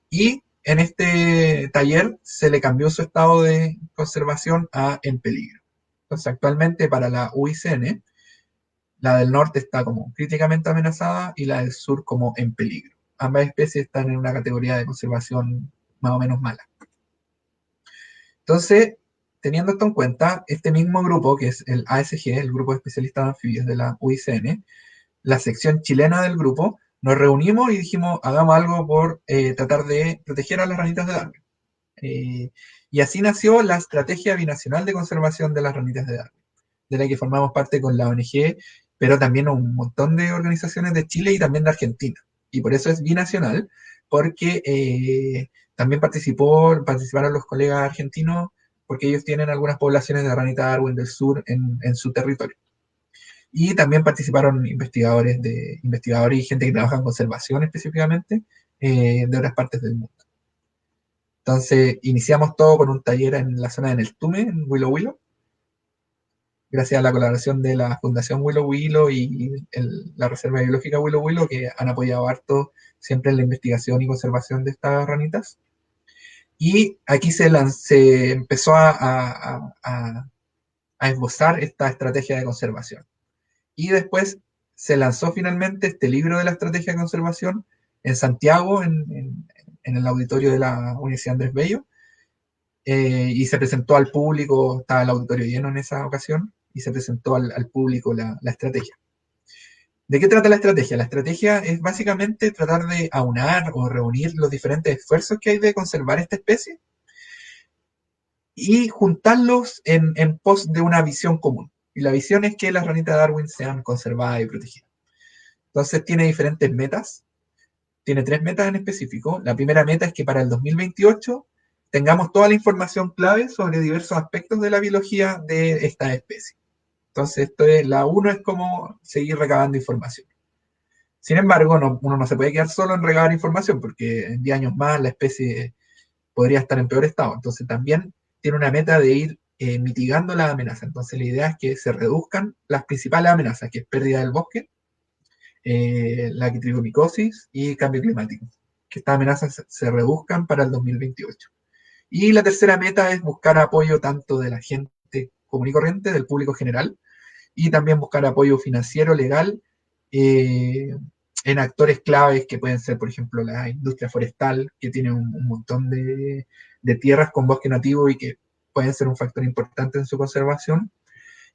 Speaker 1: y en este taller se le cambió su estado de conservación a en peligro. Entonces actualmente para la UICN, la del norte está como críticamente amenazada y la del sur como en peligro. Ambas especies están en una categoría de conservación más o menos mala. Entonces, teniendo esto en cuenta, este mismo grupo, que es el ASG, el Grupo de Especialistas en Anfibios de la UICN, la sección chilena del grupo, nos reunimos y dijimos, hagamos algo por tratar de proteger a las ranitas de Darwin. Y así nació la Estrategia Binacional de Conservación de las Ranitas de Darwin, de la que formamos parte con la ONG, pero también un montón de organizaciones de Chile y también de Argentina. Y por eso es binacional, porque también participaron los colegas argentinos, porque ellos tienen algunas poblaciones de ranita Darwin del sur en su territorio. Y también participaron investigadores y gente que trabaja en conservación específicamente de otras partes del mundo. Entonces, iniciamos todo con un taller en la zona de Neltume, en Willow Willow, gracias a la colaboración de la Fundación Willow Willow y la Reserva Biológica Willow Willow, que han apoyado harto siempre en la investigación y conservación de estas ranitas. Y aquí se empezó a esbozar esta estrategia de conservación. Y después se lanzó finalmente este libro de la estrategia de conservación en Santiago, en el auditorio de la Universidad Andrés Bello, y se presentó al público, estaba el auditorio lleno en esa ocasión, y se presentó al público la estrategia. ¿De qué trata la estrategia? La estrategia es básicamente tratar de aunar o reunir los diferentes esfuerzos que hay de conservar esta especie y juntarlos en pos de una visión común. Y la visión es que las ranitas de Darwin sean conservadas y protegidas. Entonces tiene diferentes metas. Tiene 3 metas en específico. La primera meta es que para el 2028 tengamos toda la información clave sobre diversos aspectos de la biología de esta especie. Entonces, la 1 es como seguir recabando información. Sin embargo, uno no se puede quedar solo en recabar información, porque en 10 años más la especie podría estar en peor estado. Entonces, también tiene una meta de ir mitigando las amenazas. Entonces, la idea es que se reduzcan las principales amenazas, que es pérdida del bosque, la quitrigomicosis y cambio climático. Que estas amenazas se reduzcan para el 2028. Y la tercera meta es buscar apoyo tanto de la gente común y corriente, del público general, y también buscar apoyo financiero, legal, en actores claves que pueden ser, por ejemplo, la industria forestal, que tiene un montón de tierras con bosque nativo y que pueden ser un factor importante en su conservación,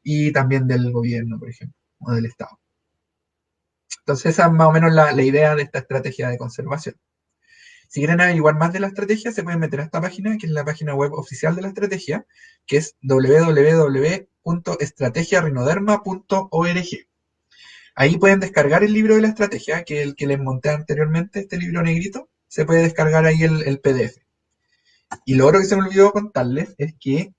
Speaker 1: y también del gobierno, por ejemplo, o del Estado. Entonces, esa es más o menos la idea de esta estrategia de conservación. Si quieren averiguar más de la estrategia, se pueden meter a esta página, que es la página web oficial de la estrategia, que es www.estrategiarhinoderma.org. Ahí pueden descargar el libro de la estrategia, que es el que les monté anteriormente, este libro negrito. Se puede descargar ahí el PDF. Y lo otro que se me olvidó contarles es que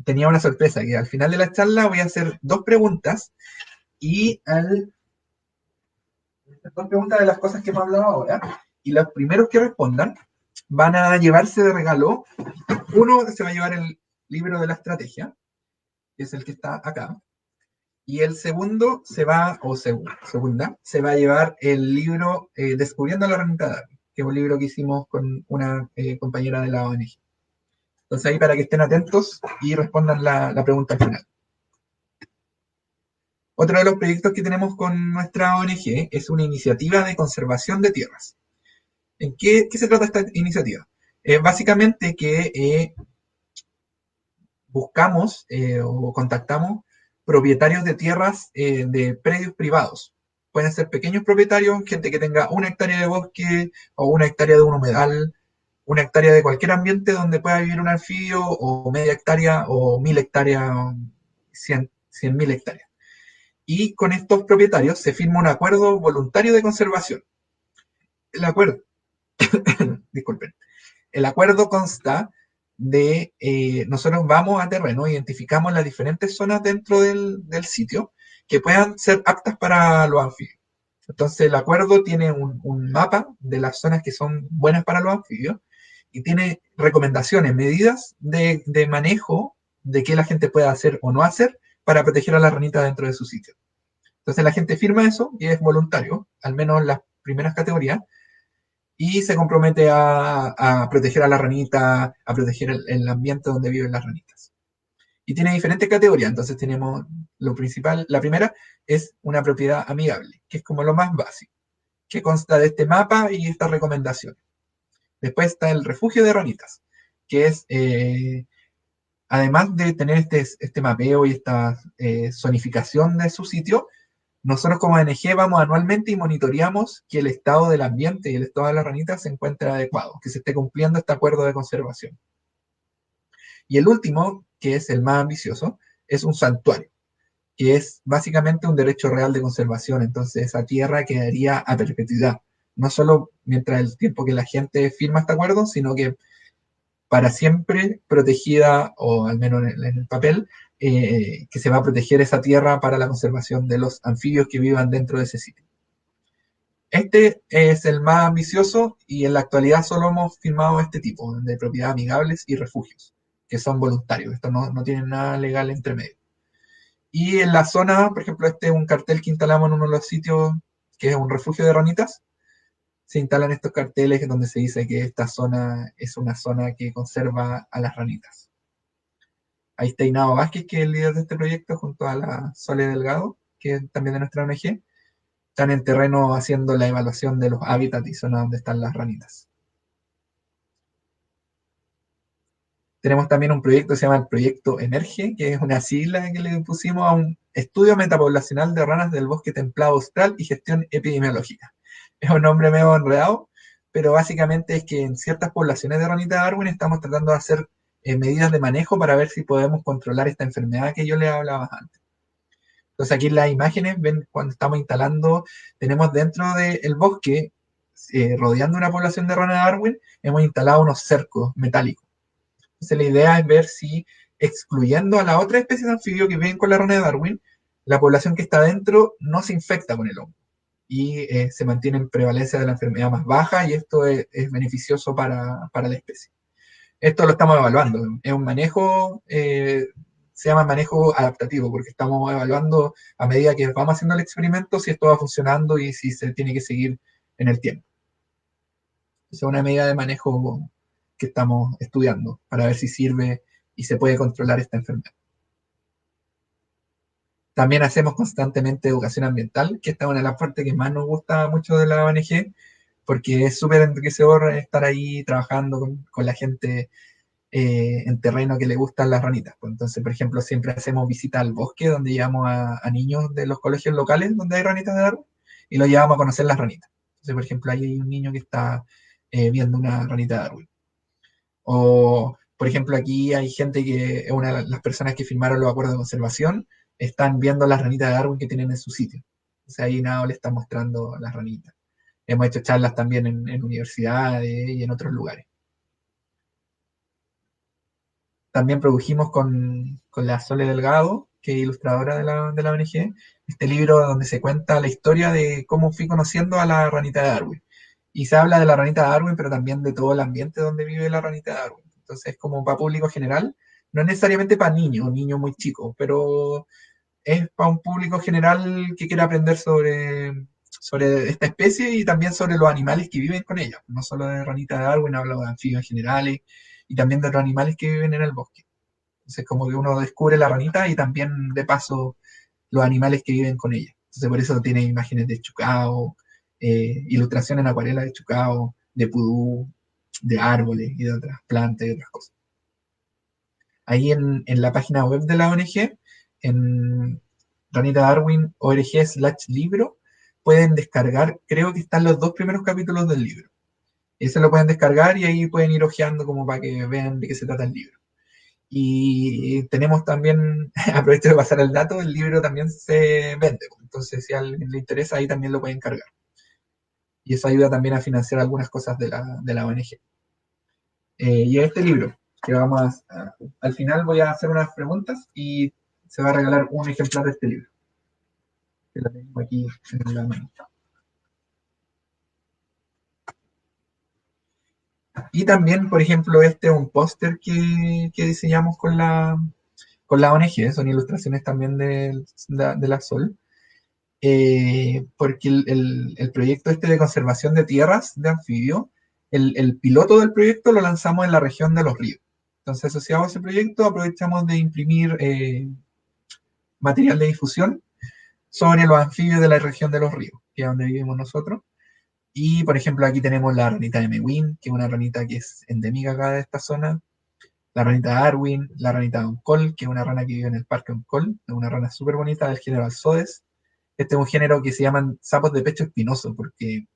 Speaker 1: tenía una sorpresa, que al final de la charla voy a hacer 2 preguntas, y dos preguntas de las cosas que hemos hablado ahora, y los primeros que respondan van a llevarse de regalo, uno se va a llevar el libro de la estrategia, que es el que está acá, y el segundo segunda, se va a llevar el libro Descubriendo la ranita de Darwin, que es un libro que hicimos con una compañera de la ONG. Entonces ahí para que estén atentos y respondan la pregunta al final. Otro de los proyectos que tenemos con nuestra ONG es una iniciativa de conservación de tierras. ¿En qué se trata esta iniciativa? Básicamente que buscamos o contactamos propietarios de tierras de predios privados. Pueden ser pequeños propietarios, gente que tenga 1 hectárea de bosque o 1 hectárea de un humedal, 1 hectárea de cualquier ambiente donde pueda vivir un anfibio, o media hectárea o 1000 hectáreas, 100.000 hectáreas. Y con estos propietarios se firma un acuerdo voluntario de conservación. El acuerdo, disculpen, el acuerdo consta de, nosotros vamos a terreno, identificamos las diferentes zonas dentro del sitio que puedan ser aptas para los anfibios. Entonces el acuerdo tiene un mapa de las zonas que son buenas para los anfibios, y tiene recomendaciones, medidas de manejo de qué la gente puede hacer o no hacer para proteger a la ranita dentro de su sitio. Entonces la gente firma eso y es voluntario, al menos las primeras categorías, y se compromete a proteger a la ranita, a proteger el ambiente donde viven las ranitas. Y tiene diferentes categorías. Entonces tenemos lo principal. La primera es una propiedad amigable, que es como lo más básico, que consta de este mapa y estas recomendaciones. Después está el refugio de ranitas, que es, además de tener este mapeo y esta zonificación de su sitio, nosotros como ONG vamos anualmente y monitoreamos que el estado del ambiente y el estado de las ranitas se encuentre adecuado, que se esté cumpliendo este acuerdo de conservación. Y el último, que es el más ambicioso, es un santuario, que es básicamente un derecho real de conservación. Entonces esa tierra quedaría a perpetuidad, no solo mientras el tiempo que la gente firma este acuerdo, sino que para siempre protegida, o al menos en el papel, que se va a proteger esa tierra para la conservación de los anfibios que vivan dentro de ese sitio. Este es el más ambicioso, y en la actualidad solo hemos firmado este tipo de propiedades amigables y refugios, que son voluntarios. Esto no tiene nada legal entre medio. Y en la zona, por ejemplo, este es un cartel que instalamos en uno de los sitios que es un refugio de ranitas. Se instalan estos carteles donde se dice que esta zona es una zona que conserva a las ranitas. Ahí está Inao Vázquez, que es el líder de este proyecto, junto a la Sole Delgado, que es también de nuestra ONG. Están en terreno haciendo la evaluación de los hábitats y zonas donde están las ranitas. Tenemos también un proyecto que se llama el Proyecto Emerge, que es una sigla que le pusimos a un estudio metapoblacional de ranas del bosque templado austral y gestión epidemiológica. Es un nombre medio enredado, pero básicamente es que en ciertas poblaciones de ranita de Darwin estamos tratando de hacer medidas de manejo para ver si podemos controlar esta enfermedad que yo les hablaba antes. Entonces aquí en las imágenes ven cuando estamos instalando, tenemos dentro del bosque, rodeando una población de rana de Darwin, hemos instalado unos cercos metálicos. Entonces la idea es ver si excluyendo a la otra especie de anfibio que viven con la rana de Darwin, la población que está dentro no se infecta con el hongo y se mantiene en prevalencia de la enfermedad más baja y esto es beneficioso para la especie. Esto lo estamos evaluando, es un manejo, se llama manejo adaptativo porque estamos evaluando a medida que vamos haciendo el experimento si esto va funcionando y si se tiene que seguir en el tiempo. Es una medida de manejo que estamos estudiando para ver si sirve y se puede controlar esta enfermedad. También hacemos constantemente educación ambiental, que esta es una de las partes que más nos gusta mucho de la ONG, porque es súper enriquecedor estar ahí trabajando con la gente en terreno que le gustan las ranitas. Pues entonces, por ejemplo, siempre hacemos visitas al bosque, donde llevamos a niños de los colegios locales, donde hay ranitas de Darwin, y los llevamos a conocer las ranitas. Entonces, por ejemplo, ahí hay un niño que está viendo una ranita de Darwin. O, por ejemplo, aquí hay gente que, una de las personas que firmaron los acuerdos de conservación, están viendo las ranitas de Darwin que tienen en su sitio. O sea, ahí Nao le está mostrando las ranitas. Hemos hecho charlas también en universidades y en otros lugares. También produjimos con la Sole Delgado, que es ilustradora de la ONG, este libro donde se cuenta la historia de cómo fui conociendo a la ranita de Darwin. Y se habla de la ranita de Darwin, pero también de todo el ambiente donde vive la ranita de Darwin. Entonces, como para público general, no es necesariamente para niños muy chicos, pero es para un público general que quiera aprender sobre esta especie y también sobre los animales que viven con ella. No solo de ranita de Darwin, hablo de anfibios generales y también de otros animales que viven en el bosque. Entonces, como que uno descubre la ranita y también, de paso, los animales que viven con ella. Entonces, por eso tiene imágenes de chucao, ilustración en acuarela de chucao, de pudú, de árboles y de otras plantas y otras cosas. Ahí en la página web de la ONG, en Ranita Darwin org/libro, pueden descargar, creo que están los dos primeros capítulos del libro. Y se lo pueden descargar y ahí pueden ir hojeando como para que vean de qué se trata el libro. Y tenemos también, aprovecho de pasar el dato, el libro también se vende. Entonces, si a alguien le interesa, ahí también lo pueden cargar. Y eso ayuda también a financiar algunas cosas de la ONG. Y este libro, que al final voy a hacer unas preguntas y se va a regalar un ejemplar de este libro, que lo tengo aquí en la mano. Y también, por ejemplo, este es un póster que diseñamos con la ONG, son ilustraciones también de la Sol, porque el proyecto este de conservación de tierras de anfibio, el piloto del proyecto lo lanzamos en la región de los ríos. Entonces, asociado a ese proyecto, aprovechamos de imprimir material de difusión sobre los anfibios de la región de los ríos, que es donde vivimos nosotros. Y, por ejemplo, aquí tenemos la ranita de Mewin, que es una ranita que es endémica acá de esta zona, la ranita Darwin, la ranita de Oncol, que es una rana que vive en el parque Oncol, es una rana súper bonita del género Alzodes. Este es un género que se llaman sapos de pecho espinoso, porque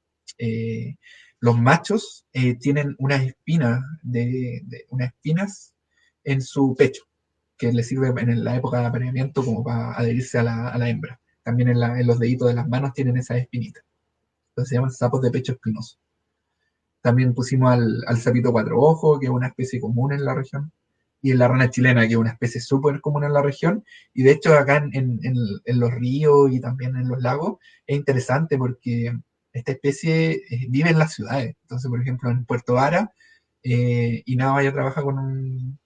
Speaker 1: los machos tienen unas espinas, unas espinas en su pecho, que les sirve en la época de apareamiento como para adherirse a la hembra. También en los deditos de las manos tienen esas espinitas. Entonces se llaman sapos de pecho espinoso. También pusimos al sapito cuatro ojos, que es una especie común en la región, y en la rana chilena, que es una especie súper común en la región. Y de hecho acá en los ríos y también en los lagos es interesante porque esta especie vive en las ciudades. Entonces, por ejemplo, en Puerto Vara, Inaba ya trabaja con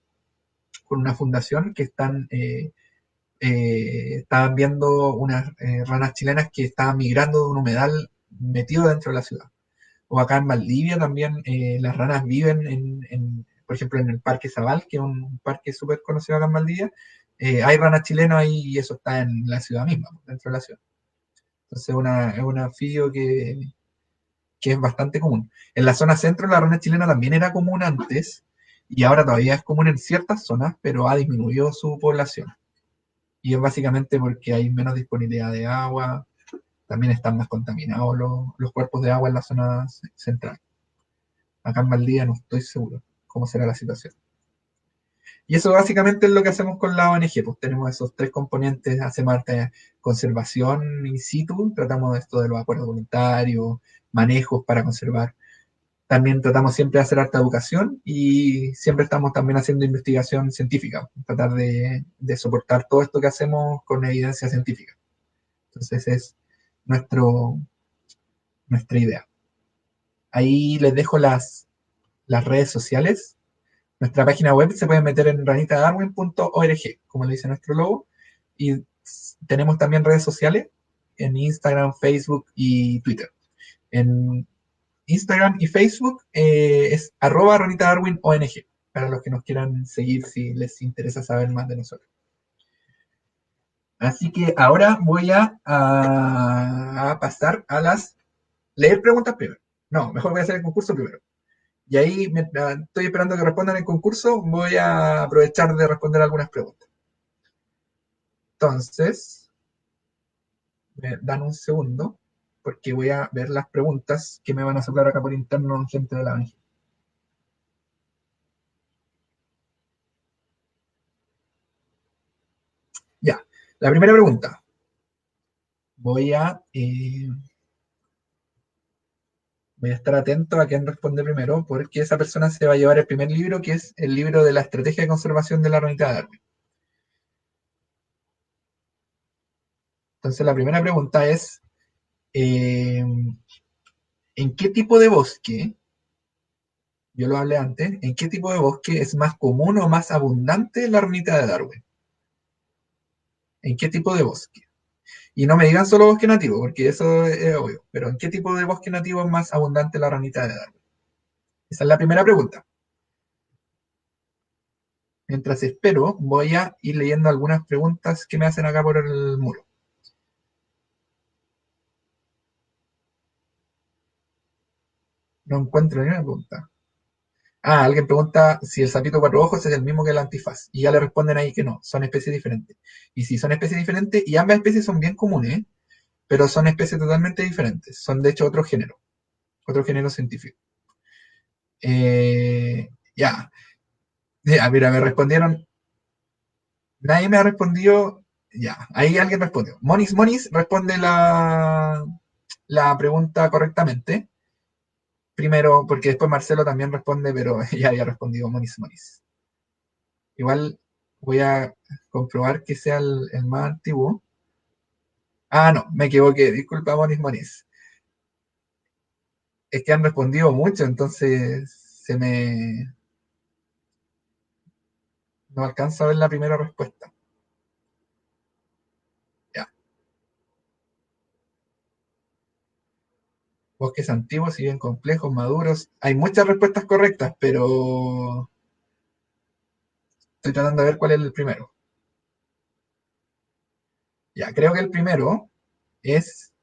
Speaker 1: una fundación que están estaban viendo unas ranas chilenas que estaban migrando de un humedal metido dentro de la ciudad. O acá en Valdivia también las ranas viven por ejemplo, en el Parque Zabal, que es un parque súper conocido acá en Valdivia. Hay ranas chilenas ahí y eso está en la ciudad misma, dentro de la ciudad. Entonces es un anfibio que es bastante común. En la zona centro la rana chilena también era común antes y ahora todavía es común en ciertas zonas, pero ha disminuido su población. Y es básicamente porque hay menos disponibilidad de agua, también están más contaminados los cuerpos de agua en la zona central. Acá en Valdivia no estoy seguro cómo será la situación. Y eso básicamente es lo que hacemos con la ONG, pues tenemos esos tres componentes, hacemos arte conservación in situ, tratamos de esto de los acuerdos voluntarios, manejos para conservar. También tratamos siempre de hacer harta educación y siempre estamos también haciendo investigación científica, tratar de soportar todo esto que hacemos con evidencia científica. Entonces es nuestro, nuestra idea. Ahí les dejo las redes sociales. Nuestra página web se puede meter en ranitadarwin.org, como le dice nuestro logo. Y tenemos también redes sociales en Instagram, Facebook y Twitter. En Instagram y Facebook es @ranitadarwinong, para los que nos quieran seguir si les interesa saber más de nosotros. Así que ahora voy a pasar a leer preguntas primero. No, mejor voy a hacer el concurso primero. Y ahí, mientras estoy esperando que respondan el concurso, voy a aprovechar de responder algunas preguntas. Entonces, me dan un segundo, porque voy a ver las preguntas que me van a soplar acá por interno gente de la ONG. Ya, la primera pregunta. Voy a, eh, voy a estar atento a quién responde primero, porque esa persona se va a llevar el primer libro, que es el libro de la estrategia de conservación de la ranita de Darwin. Entonces, la primera pregunta es, eh, ¿en qué tipo de bosque, yo lo hablé antes, en qué tipo de bosque es más común o más abundante la ranita de Darwin? ¿En qué tipo de bosque? Y no me digan solo bosque nativo, porque eso es obvio, pero ¿en qué tipo de bosque nativo es más abundante la ranita de Darwin? Esa es la primera pregunta. Mientras espero, voy a ir leyendo algunas preguntas que me hacen acá por el muro. No encuentro ninguna pregunta. Ah, alguien pregunta si el sapito cuatro ojos es el mismo que el antifaz. Y ya le responden ahí que no, son especies diferentes. Y si son especies diferentes, y ambas especies son bien comunes, pero son especies totalmente diferentes. Son de hecho otro género científico. Ya, ya, mira, me respondieron. Nadie me ha respondido. Ya, ahí alguien respondió. Monis Monis responde la pregunta correctamente. Primero, porque después Marcelo también responde, pero ya había respondido Monis Monis. Igual voy a comprobar que sea el más antiguo. Ah, no, me equivoqué. Disculpa, Monis Monis. Es que han respondido mucho, entonces no alcanzo a ver la primera respuesta. Ya. Bosques antiguos, si bien complejos, maduros. Hay muchas respuestas correctas, pero estoy tratando de ver cuál es el primero. Ya, creo que el primero es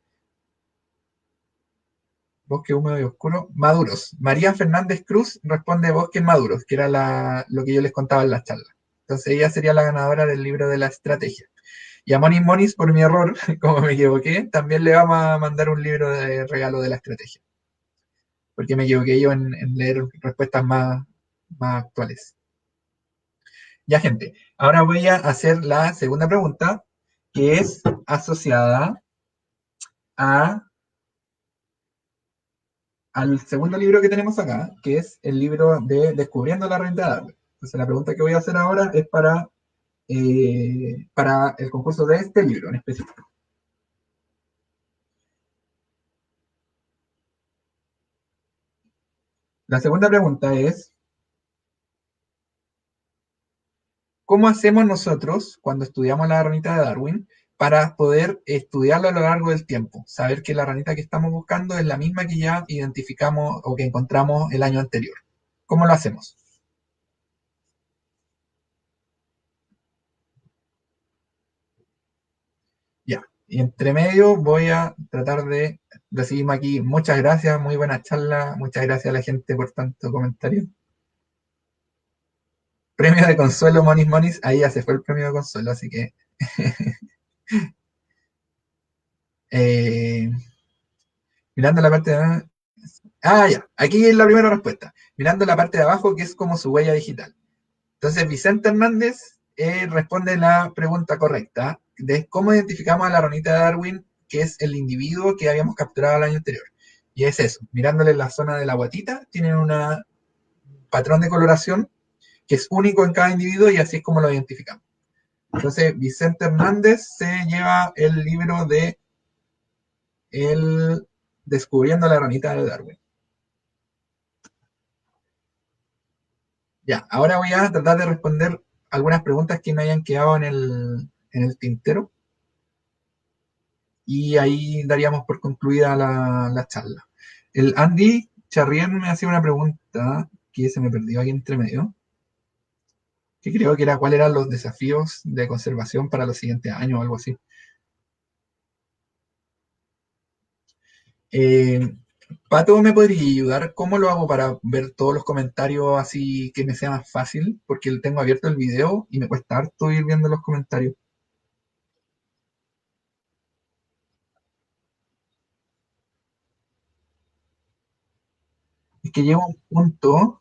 Speaker 1: bosque húmedo y oscuro, maduros. María Fernández Cruz responde bosques maduros, que era lo que yo les contaba en la charla. Entonces ella sería la ganadora del libro de la estrategia. Y a Monis Monis, por mi error, como me equivoqué, también le vamos a mandar un libro de regalo de la estrategia. Porque me equivoqué yo en leer respuestas más actuales. Ya, gente, ahora voy a hacer la segunda pregunta, que es asociada a al segundo libro que tenemos acá, que es el libro de Descubriendo la renta de Darwin. Entonces, la pregunta que voy a hacer ahora es para el concurso de este libro en específico. La segunda pregunta es, ¿Cómo hacemos nosotros cuando estudiamos la ranita de Darwin para poder estudiarla a lo largo del tiempo? Saber que la ranita que estamos buscando es la misma que ya identificamos o que encontramos el año anterior. ¿Cómo lo hacemos? Ya. Y entre medio voy a tratar de recibirme aquí. Muchas gracias, muy buena charla. Muchas gracias a la gente por tanto comentario. Premio de consuelo, Monis Monis. Ahí ya se fue el premio de consuelo, así que eh, mirando la parte de... Ah, ya. Aquí es la primera respuesta. Mirando la parte de abajo, que es como su huella digital. Entonces, Vicente Hernández responde la pregunta correcta de cómo identificamos a la ranita de Darwin, que es el individuo que habíamos capturado el año anterior. Y es eso, mirándole la zona de la guatita, tienen un patrón de coloración que es único en cada individuo y así es como lo identificamos. Entonces, Vicente Hernández se lleva el libro de el Descubriendo la ranita de Darwin. Ya, ahora voy a tratar de responder algunas preguntas que me hayan quedado en el tintero y ahí daríamos por concluida la charla. El Andy Charrier me hacía una pregunta que se me perdió aquí entre medio, que creo que era cuáles eran los desafíos de conservación para los siguientes años o algo así. Eh, Pato, ¿me podría ayudar? ¿Cómo lo hago para ver todos los comentarios así que me sea más fácil? Porque tengo abierto el video y me cuesta harto ir viendo los comentarios. Es que llega un punto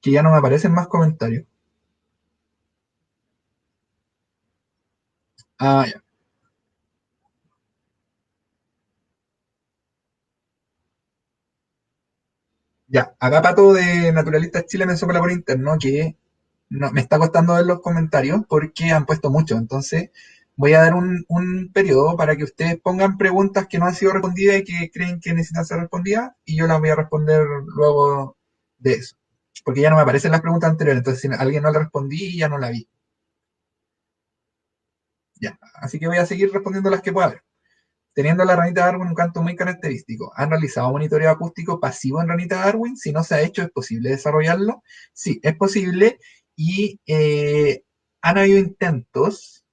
Speaker 1: que ya no me aparecen más comentarios. Ah, ya. Ya, acá Pato de Naturalistas Chile me sopla por interno que no, me está costando ver los comentarios porque han puesto mucho. Entonces, voy a dar un periodo para que ustedes pongan preguntas que no han sido respondidas y que creen que necesitan ser respondidas y yo las voy a responder luego de eso. Porque ya no me aparecen las preguntas anteriores. Entonces, si a alguien no le respondí, ya no la vi. Ya, así que voy a seguir respondiendo las que pueda ver. Teniendo la ranita Darwin un canto muy característico. ¿Han realizado monitoreo acústico pasivo en ranita Darwin? Si no se ha hecho, ¿es posible desarrollarlo? Sí, es posible y han habido intentos.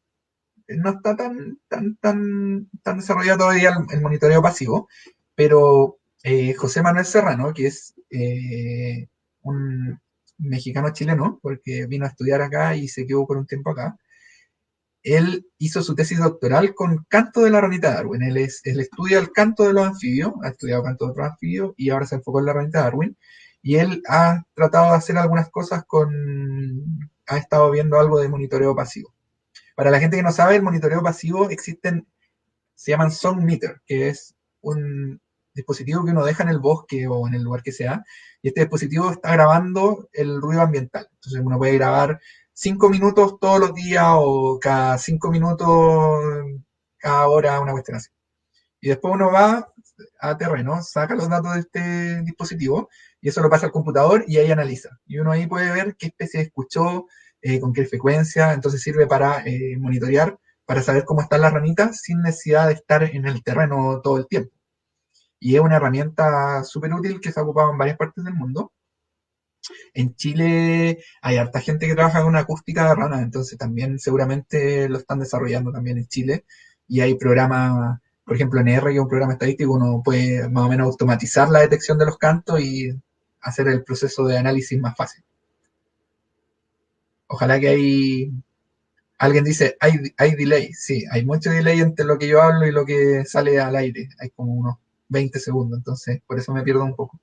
Speaker 1: No está tan desarrollado todavía el monitoreo pasivo, pero José Manuel Serrano, que es un mexicano chileno, porque vino a estudiar acá y se quedó por un tiempo acá, él hizo su tesis doctoral con canto de la ranita Darwin. Él estudia el canto de los anfibios, ha estudiado canto de otros anfibios y ahora se enfocó en la ranita Darwin. Y él ha tratado de hacer algunas cosas ha estado viendo algo de monitoreo pasivo. Para la gente que no sabe, el monitoreo pasivo se llaman sound meter, que es un dispositivo que uno deja en el bosque o en el lugar que sea, y este dispositivo está grabando el ruido ambiental. Entonces uno puede grabar 5 minutos todos los días o cada 5 minutos, cada hora, una cuestión así. Y después uno va a terreno, saca los datos de este dispositivo y eso lo pasa al computador y ahí analiza. Y uno ahí puede ver qué especie escuchó, con qué frecuencia, entonces sirve para monitorear, para saber cómo están las ranitas sin necesidad de estar en el terreno todo el tiempo. Y es una herramienta súper útil que se ha ocupado en varias partes del mundo. En Chile hay harta gente que trabaja con acústica de ranas, entonces también seguramente lo están desarrollando también en Chile. Y hay programas, por ejemplo en R, que es un programa estadístico, uno puede más o menos automatizar la detección de los cantos y hacer el proceso de análisis más fácil. Ojalá que alguien dice, hay delay. Sí, hay mucho delay entre lo que yo hablo y lo que sale al aire. Hay como unos 20 segundos, entonces por eso me pierdo un poco.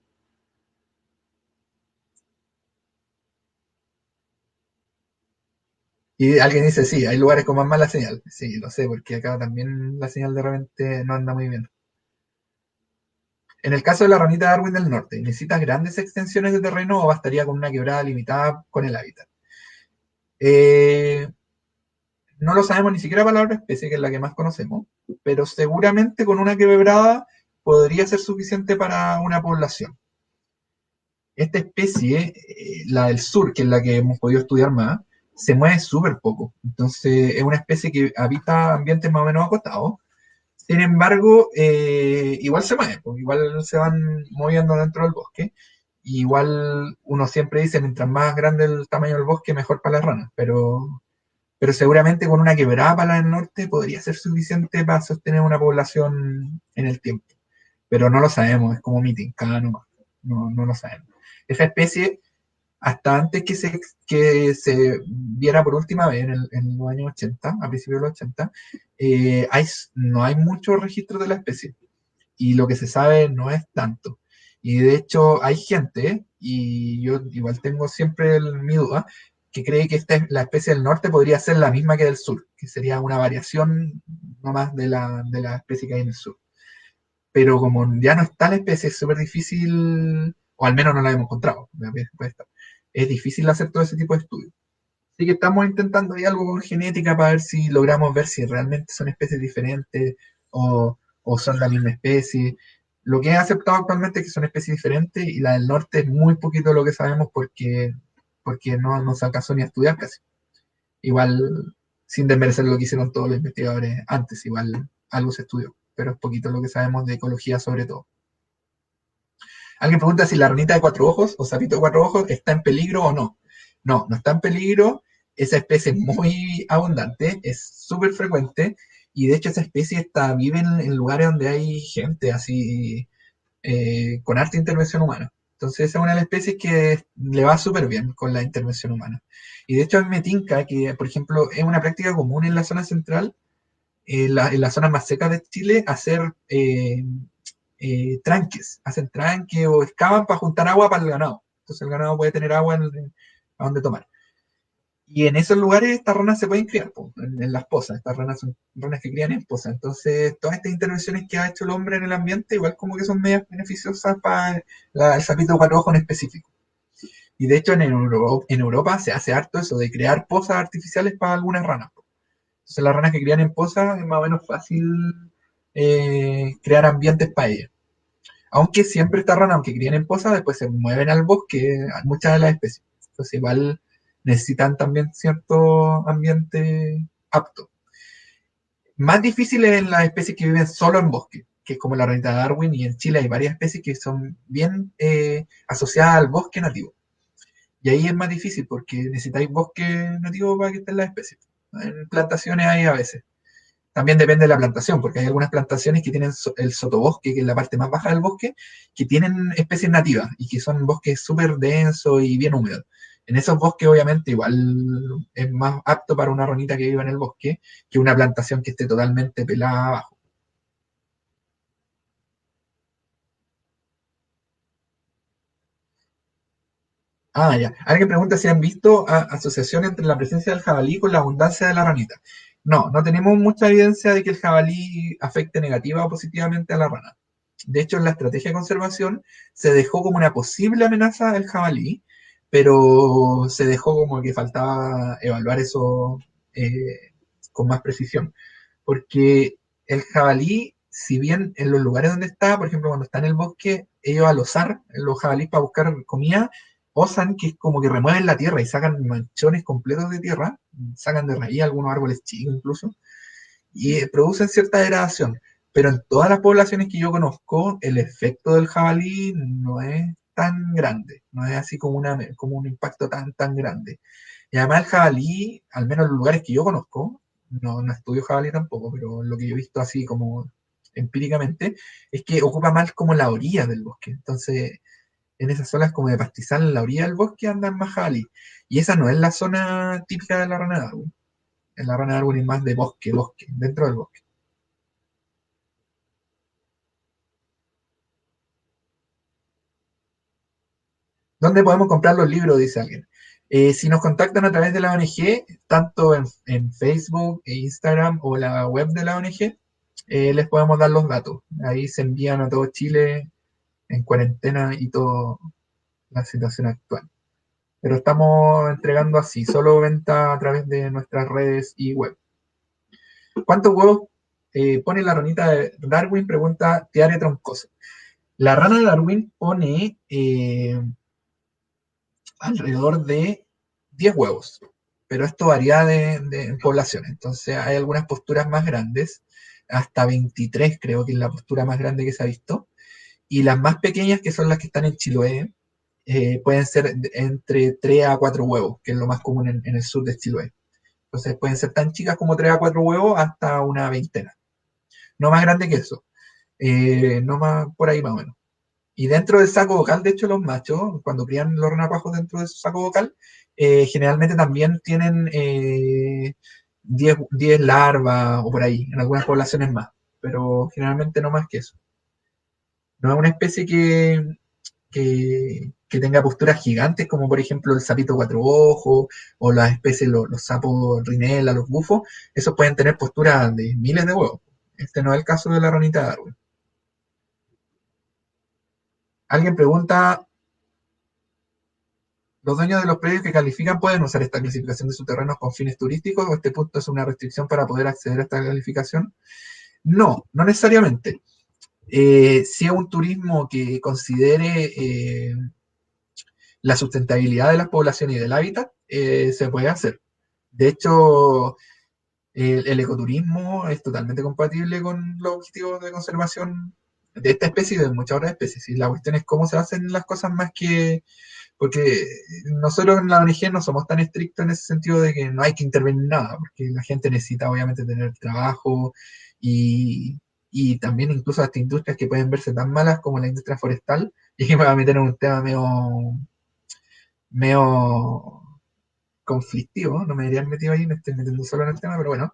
Speaker 1: Y alguien dice, sí, hay lugares con más mala señal. Sí, lo sé, porque acá también la señal de repente no anda muy bien. En el caso de la ranita Darwin del Norte, ¿necesitas grandes extensiones de terreno o bastaría con una quebrada limitada con el hábitat? Eh, no lo sabemos ni siquiera para la otra especie, que es la que más conocemos, pero seguramente con una quebrada podría ser suficiente para una población. Esta especie, la del sur, que es la que hemos podido estudiar más, se mueve súper poco. Entonces es una especie que habita ambientes más o menos acotados. Sin embargo, igual se mueve, pues, igual se van moviendo dentro del bosque. Igual uno siempre dice, mientras más grande el tamaño del bosque, mejor para las ranas, pero seguramente con una quebrada para el norte podría ser suficiente para sostener una población en el tiempo. Pero no lo sabemos, es como Mitincana nomás, no lo sabemos. Esa especie, hasta antes que se viera por última vez en los años 80, a principios de los 80, no hay mucho registro de la especie y lo que se sabe no es tanto. Y de hecho hay gente, y yo igual tengo siempre mi duda, que cree que la especie del norte podría ser la misma que del sur, que sería una variación nomás de la especie que hay en el sur. Pero como ya no está la especie, es súper difícil, o al menos no la hemos encontrado, puede estar. Es difícil hacer todo ese tipo de estudios. Así que estamos intentando ahí algo con genética para ver si logramos ver si realmente son especies diferentes o son la misma especie. Lo que he aceptado actualmente es que son especies diferentes y la del norte es muy poquito lo que sabemos porque no se alcanzó ni a estudiar casi. Igual, sin desmerecer lo que hicieron todos los investigadores antes, igual algo se estudió, pero es poquito lo que sabemos de ecología sobre todo. Alguien pregunta si la ranita de cuatro ojos o sapito de cuatro ojos está en peligro o no. No, no está en peligro. Esa especie es muy abundante, es súper frecuente y de hecho esa especie vive en lugares donde hay gente así con harta intervención humana. Entonces esa es una de las especies que le va súper bien con la intervención humana. Y de hecho a mí me tinca que, por ejemplo, es una práctica común en la zona central, en la zona más seca de Chile, hacer tranques, hacen tranque o excavan para juntar agua para el ganado. Entonces el ganado puede tener agua a donde tomar. Y en esos lugares estas ranas se pueden criar, po, en las pozas. Estas ranas son ranas que crían en pozas. Entonces todas estas intervenciones que ha hecho el hombre en el ambiente, igual como que son medias beneficiosas para el sapito cuatro ojos en específico. Y de hecho en Europa se hace harto eso de crear pozas artificiales para algunas ranas. Po. Entonces las ranas que crían en pozas es más o menos fácil crear ambientes para ellas. Aunque siempre estas ranas, aunque crían en poza, después se mueven al bosque, a muchas de las especies. Entonces igual necesitan también cierto ambiente apto. Más difícil es en las especies que viven solo en bosque, que es como la ranita de Darwin, y en Chile hay varias especies que son bien asociadas al bosque nativo. Y ahí es más difícil porque necesitáis bosque nativo para que estén las especies. En plantaciones hay a veces. También depende de la plantación, porque hay algunas plantaciones que tienen el sotobosque, que es la parte más baja del bosque, que tienen especies nativas y que son bosques súper densos y bien húmedos. En esos bosques, obviamente, igual es más apto para una ranita que viva en el bosque que una plantación que esté totalmente pelada abajo. Ah, ya. Alguien pregunta si han visto asociación entre la presencia del jabalí con la abundancia de la ranita. No, no tenemos mucha evidencia de que el jabalí afecte negativa o positivamente a la rana. De hecho, en la estrategia de conservación se dejó como una posible amenaza el jabalí, pero se dejó como que faltaba evaluar eso con más precisión. Porque el jabalí, si bien en los lugares donde está, por ejemplo, cuando está en el bosque, ellos al osar, los jabalíes para buscar comida, osan que es como que remueven la tierra y sacan manchones completos de tierra, sacan de raíz algunos árboles chicos incluso, y producen cierta degradación. Pero en todas las poblaciones que yo conozco, el efecto del jabalí no es tan grande, no es así como un impacto tan grande. Y además el jabalí, al menos en los lugares que yo conozco, no estudio jabalí tampoco, pero lo que yo he visto así como empíricamente, es que ocupa más como la orilla del bosque. Entonces, en esas zonas como de pastizal, en la orilla del bosque andan más jabalí. Y esa no es la zona típica de la rana de Darwin. En la rana de Darwin es más de bosque, dentro del bosque. ¿Dónde podemos comprar los libros? Dice alguien. Si nos contactan a través de la ONG, tanto en Facebook e Instagram o la web de la ONG, les podemos dar los datos. Ahí se envían a todo Chile en cuarentena y toda la situación actual. Pero estamos entregando así, solo venta a través de nuestras redes y web. ¿Cuántos huevos pone la ranita de Darwin? Pregunta Tiare Troncoso. La rana de Darwin pone alrededor de 10 huevos. pero esto varía en poblaciones. Entonces hay algunas posturas más grandes, hasta 23 creo que es la postura más grande que se ha visto, y las más pequeñas, que son las que están en Chiloé, pueden ser entre 3 a 4 huevos, que es lo más común en el sur de Chiloé. Entonces pueden ser tan chicas como 3 a 4 huevos hasta una veintena. No más grande que eso. No más por ahí más o menos. Y dentro del saco vocal, de hecho, los machos, cuando crían los renacuajos dentro de su saco vocal, generalmente también tienen 10 larvas o por ahí, en algunas poblaciones más, pero generalmente no más que eso. No es una especie que tenga posturas gigantes, como por ejemplo el sapito cuatro ojos o las especies, los sapos rinela, los bufos. Esos pueden tener posturas de miles de huevos. Este no es el caso de la ranita de Darwin. Alguien pregunta, ¿los dueños de los predios que califican pueden usar esta clasificación de sus terrenos con fines turísticos o este punto es una restricción para poder acceder a esta calificación? No, no necesariamente. Si es un turismo que considere la sustentabilidad de las poblaciones y del hábitat, se puede hacer. De hecho, el ecoturismo es totalmente compatible con los objetivos de conservación de esta especie y de muchas otras especies. Y la cuestión es cómo se hacen las cosas más que... Porque nosotros en la ONG no somos tan estrictos en ese sentido de que no hay que intervenir nada, porque la gente necesita obviamente tener trabajo y, y también incluso hasta industrias que pueden verse tan malas como la industria forestal. Y aquí me voy a meter en un tema medio conflictivo, no me debería haber metido ahí, me estoy metiendo solo en el tema, pero bueno,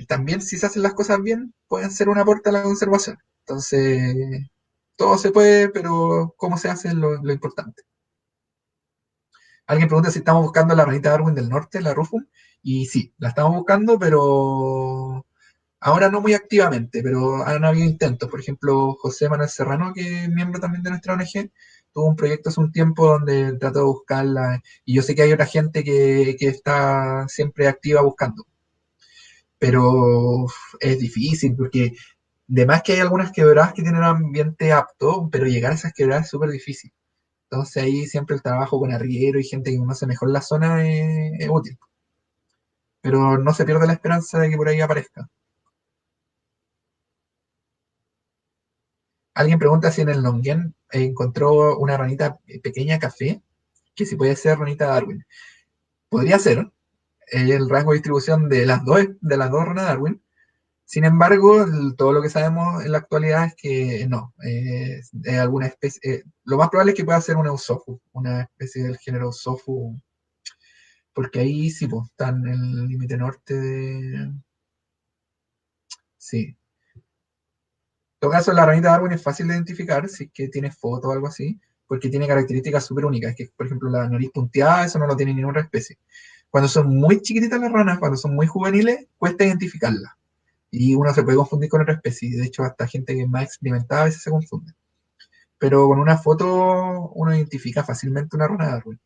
Speaker 1: también si se hacen las cosas bien, pueden ser un aporte a la conservación. Entonces, todo se puede, pero cómo se hace es lo importante. Alguien pregunta si estamos buscando la ranita Darwin del norte, la Rufum, y sí, la estamos buscando, pero ahora no muy activamente, pero han habido intentos. Por ejemplo, José Manuel Serrano, que es miembro también de nuestra ONG, tuvo un proyecto hace un tiempo donde trató de buscarla, y yo sé que hay otra gente que está siempre activa buscando, pero es difícil porque de más que hay algunas quebradas que tienen un ambiente apto, pero llegar a esas quebradas es súper difícil. Entonces ahí siempre el trabajo con arriero y gente que conoce mejor la zona es útil, pero no se pierde la esperanza de que por ahí aparezca. Alguien pregunta si en el Longuén encontró una ranita pequeña café, que si puede ser ranita Darwin. Podría ser el rango de distribución de las dos ranas Darwin. Sin embargo, todo lo que sabemos en la actualidad es que no, es alguna especie, lo más probable es que pueda ser una Eusophus, una especie del género Eusophus, porque ahí sí, pues, está en el límite norte de... Sí. En todo caso, la ranita Darwin es fácil de identificar, si es que tiene foto o algo así, porque tiene características súper únicas, que por ejemplo la nariz punteada, eso no lo tiene ninguna especie. Cuando son muy chiquititas las ranas, cuando son muy juveniles, cuesta identificarlas. Y uno se puede confundir con otra especie. De hecho, hasta gente que es más experimentada a veces se confunde. Pero con una foto uno identifica fácilmente una rana de Darwin.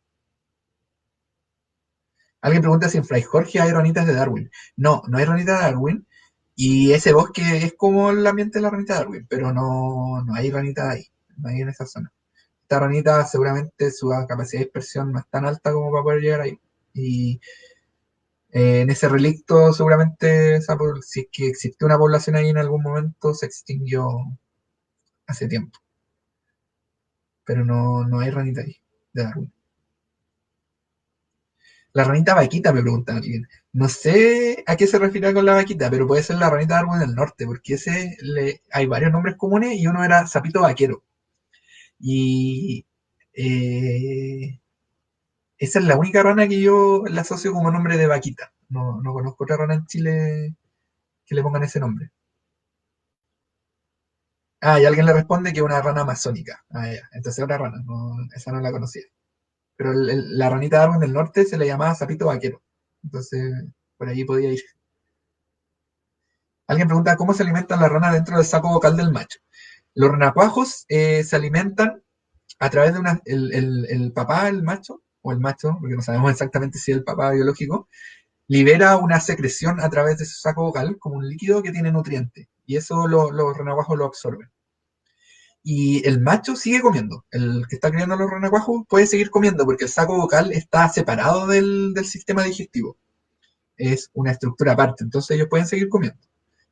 Speaker 1: Alguien pregunta si en Fray Jorge hay ranitas de Darwin. No, no hay ranitas de Darwin. Y ese bosque es como el ambiente de la ranita de Darwin, pero no hay ranitas ahí, no hay en esa zona. Esta ranita seguramente su capacidad de dispersión no es tan alta como para poder llegar ahí. Y en ese relicto seguramente, si es que existió una población ahí en algún momento, se extinguió hace tiempo. Pero no hay ranita ahí de Darwin. La ranita vaquita, me pregunta alguien. No sé a qué se refiere con la vaquita, pero puede ser la ranita de Darwin del norte, porque hay varios nombres comunes y uno era sapito vaquero. Y esa es la única rana que yo la asocio como nombre de vaquita. No conozco otra rana en Chile que le pongan ese nombre. Ah, y alguien le responde que es una rana amazónica. Ah, ya. Entonces otra rana, esa no la conocía. Pero la ranita de Darwin del norte se le llamaba sapito vaquero. Entonces, por ahí podía ir. Alguien pregunta cómo se alimentan las ranas dentro del saco vocal del macho. Los renacuajos se alimentan a través de el papá, el macho, o el macho, porque no sabemos exactamente si es el papá biológico, libera una secreción a través de su saco vocal como un líquido que tiene nutrientes. Y eso los renacuajos lo absorben. y el macho sigue comiendo. El que está criando los renacuajos puede seguir comiendo porque el saco vocal está separado del sistema digestivo. Es una estructura aparte, entonces ellos pueden seguir comiendo.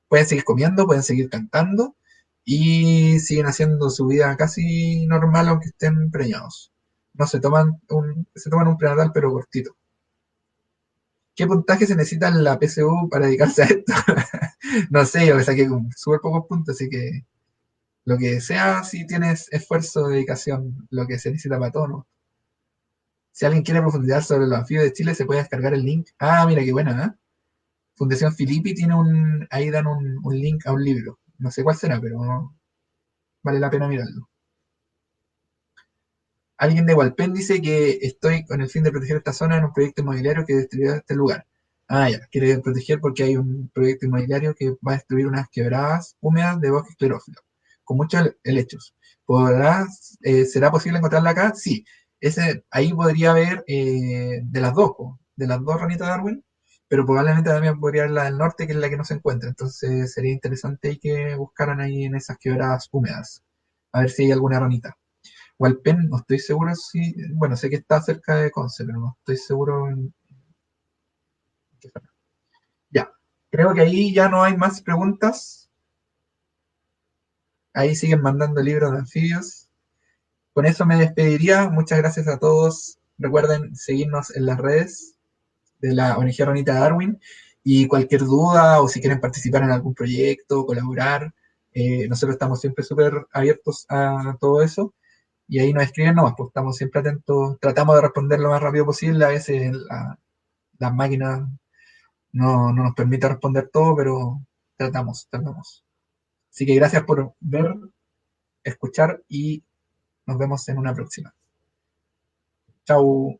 Speaker 1: Pueden seguir comiendo, pueden seguir cantando y siguen haciendo su vida casi normal aunque estén preñados. No se toman un prenatal pero cortito. ¿Qué puntaje se necesita en la PSU para dedicarse a esto? No sé, yo me saqué con súper pocos puntos, así que lo que sea, si tienes esfuerzo, dedicación, lo que se necesita para todo, ¿no? Si alguien quiere profundizar sobre los anfibios de Chile, se puede descargar el link. Ah, mira qué buena, ¿eh? Fundación Filippi tiene ahí dan un link a un libro. No sé cuál será, pero vale la pena mirarlo. Alguien de Hualpén dice que estoy con el fin de proteger esta zona en un proyecto inmobiliario que destruirá este lugar. Ah, ya, quiere proteger porque hay un proyecto inmobiliario que va a destruir unas quebradas húmedas de bosque esclerófilo, con muchos helechos. ¿Será posible encontrarla acá? Sí. Ahí podría haber de las dos, de las dos ranitas de Darwin, pero probablemente también podría haber la del norte, que es la que no se encuentra. Entonces sería interesante que buscaran ahí en esas quebradas húmedas, a ver si hay alguna ranita. Walpen, no estoy seguro si. Bueno, sé que está cerca de Conce, pero no estoy seguro en qué zona. Ya. Creo que ahí ya no hay más preguntas. Ahí siguen mandando libros de anfibios. Con eso me despediría. Muchas gracias a todos. Recuerden seguirnos en las redes de la ONG Ronita Darwin. Y cualquier duda o si quieren participar en algún proyecto, colaborar, nosotros estamos siempre súper abiertos a todo eso. Y ahí nos escriben nomás, pues estamos siempre atentos, tratamos de responder lo más rápido posible, a veces las máquinas no nos permiten responder todo, pero tratamos. Así que gracias por ver, escuchar y nos vemos en una próxima. Chao.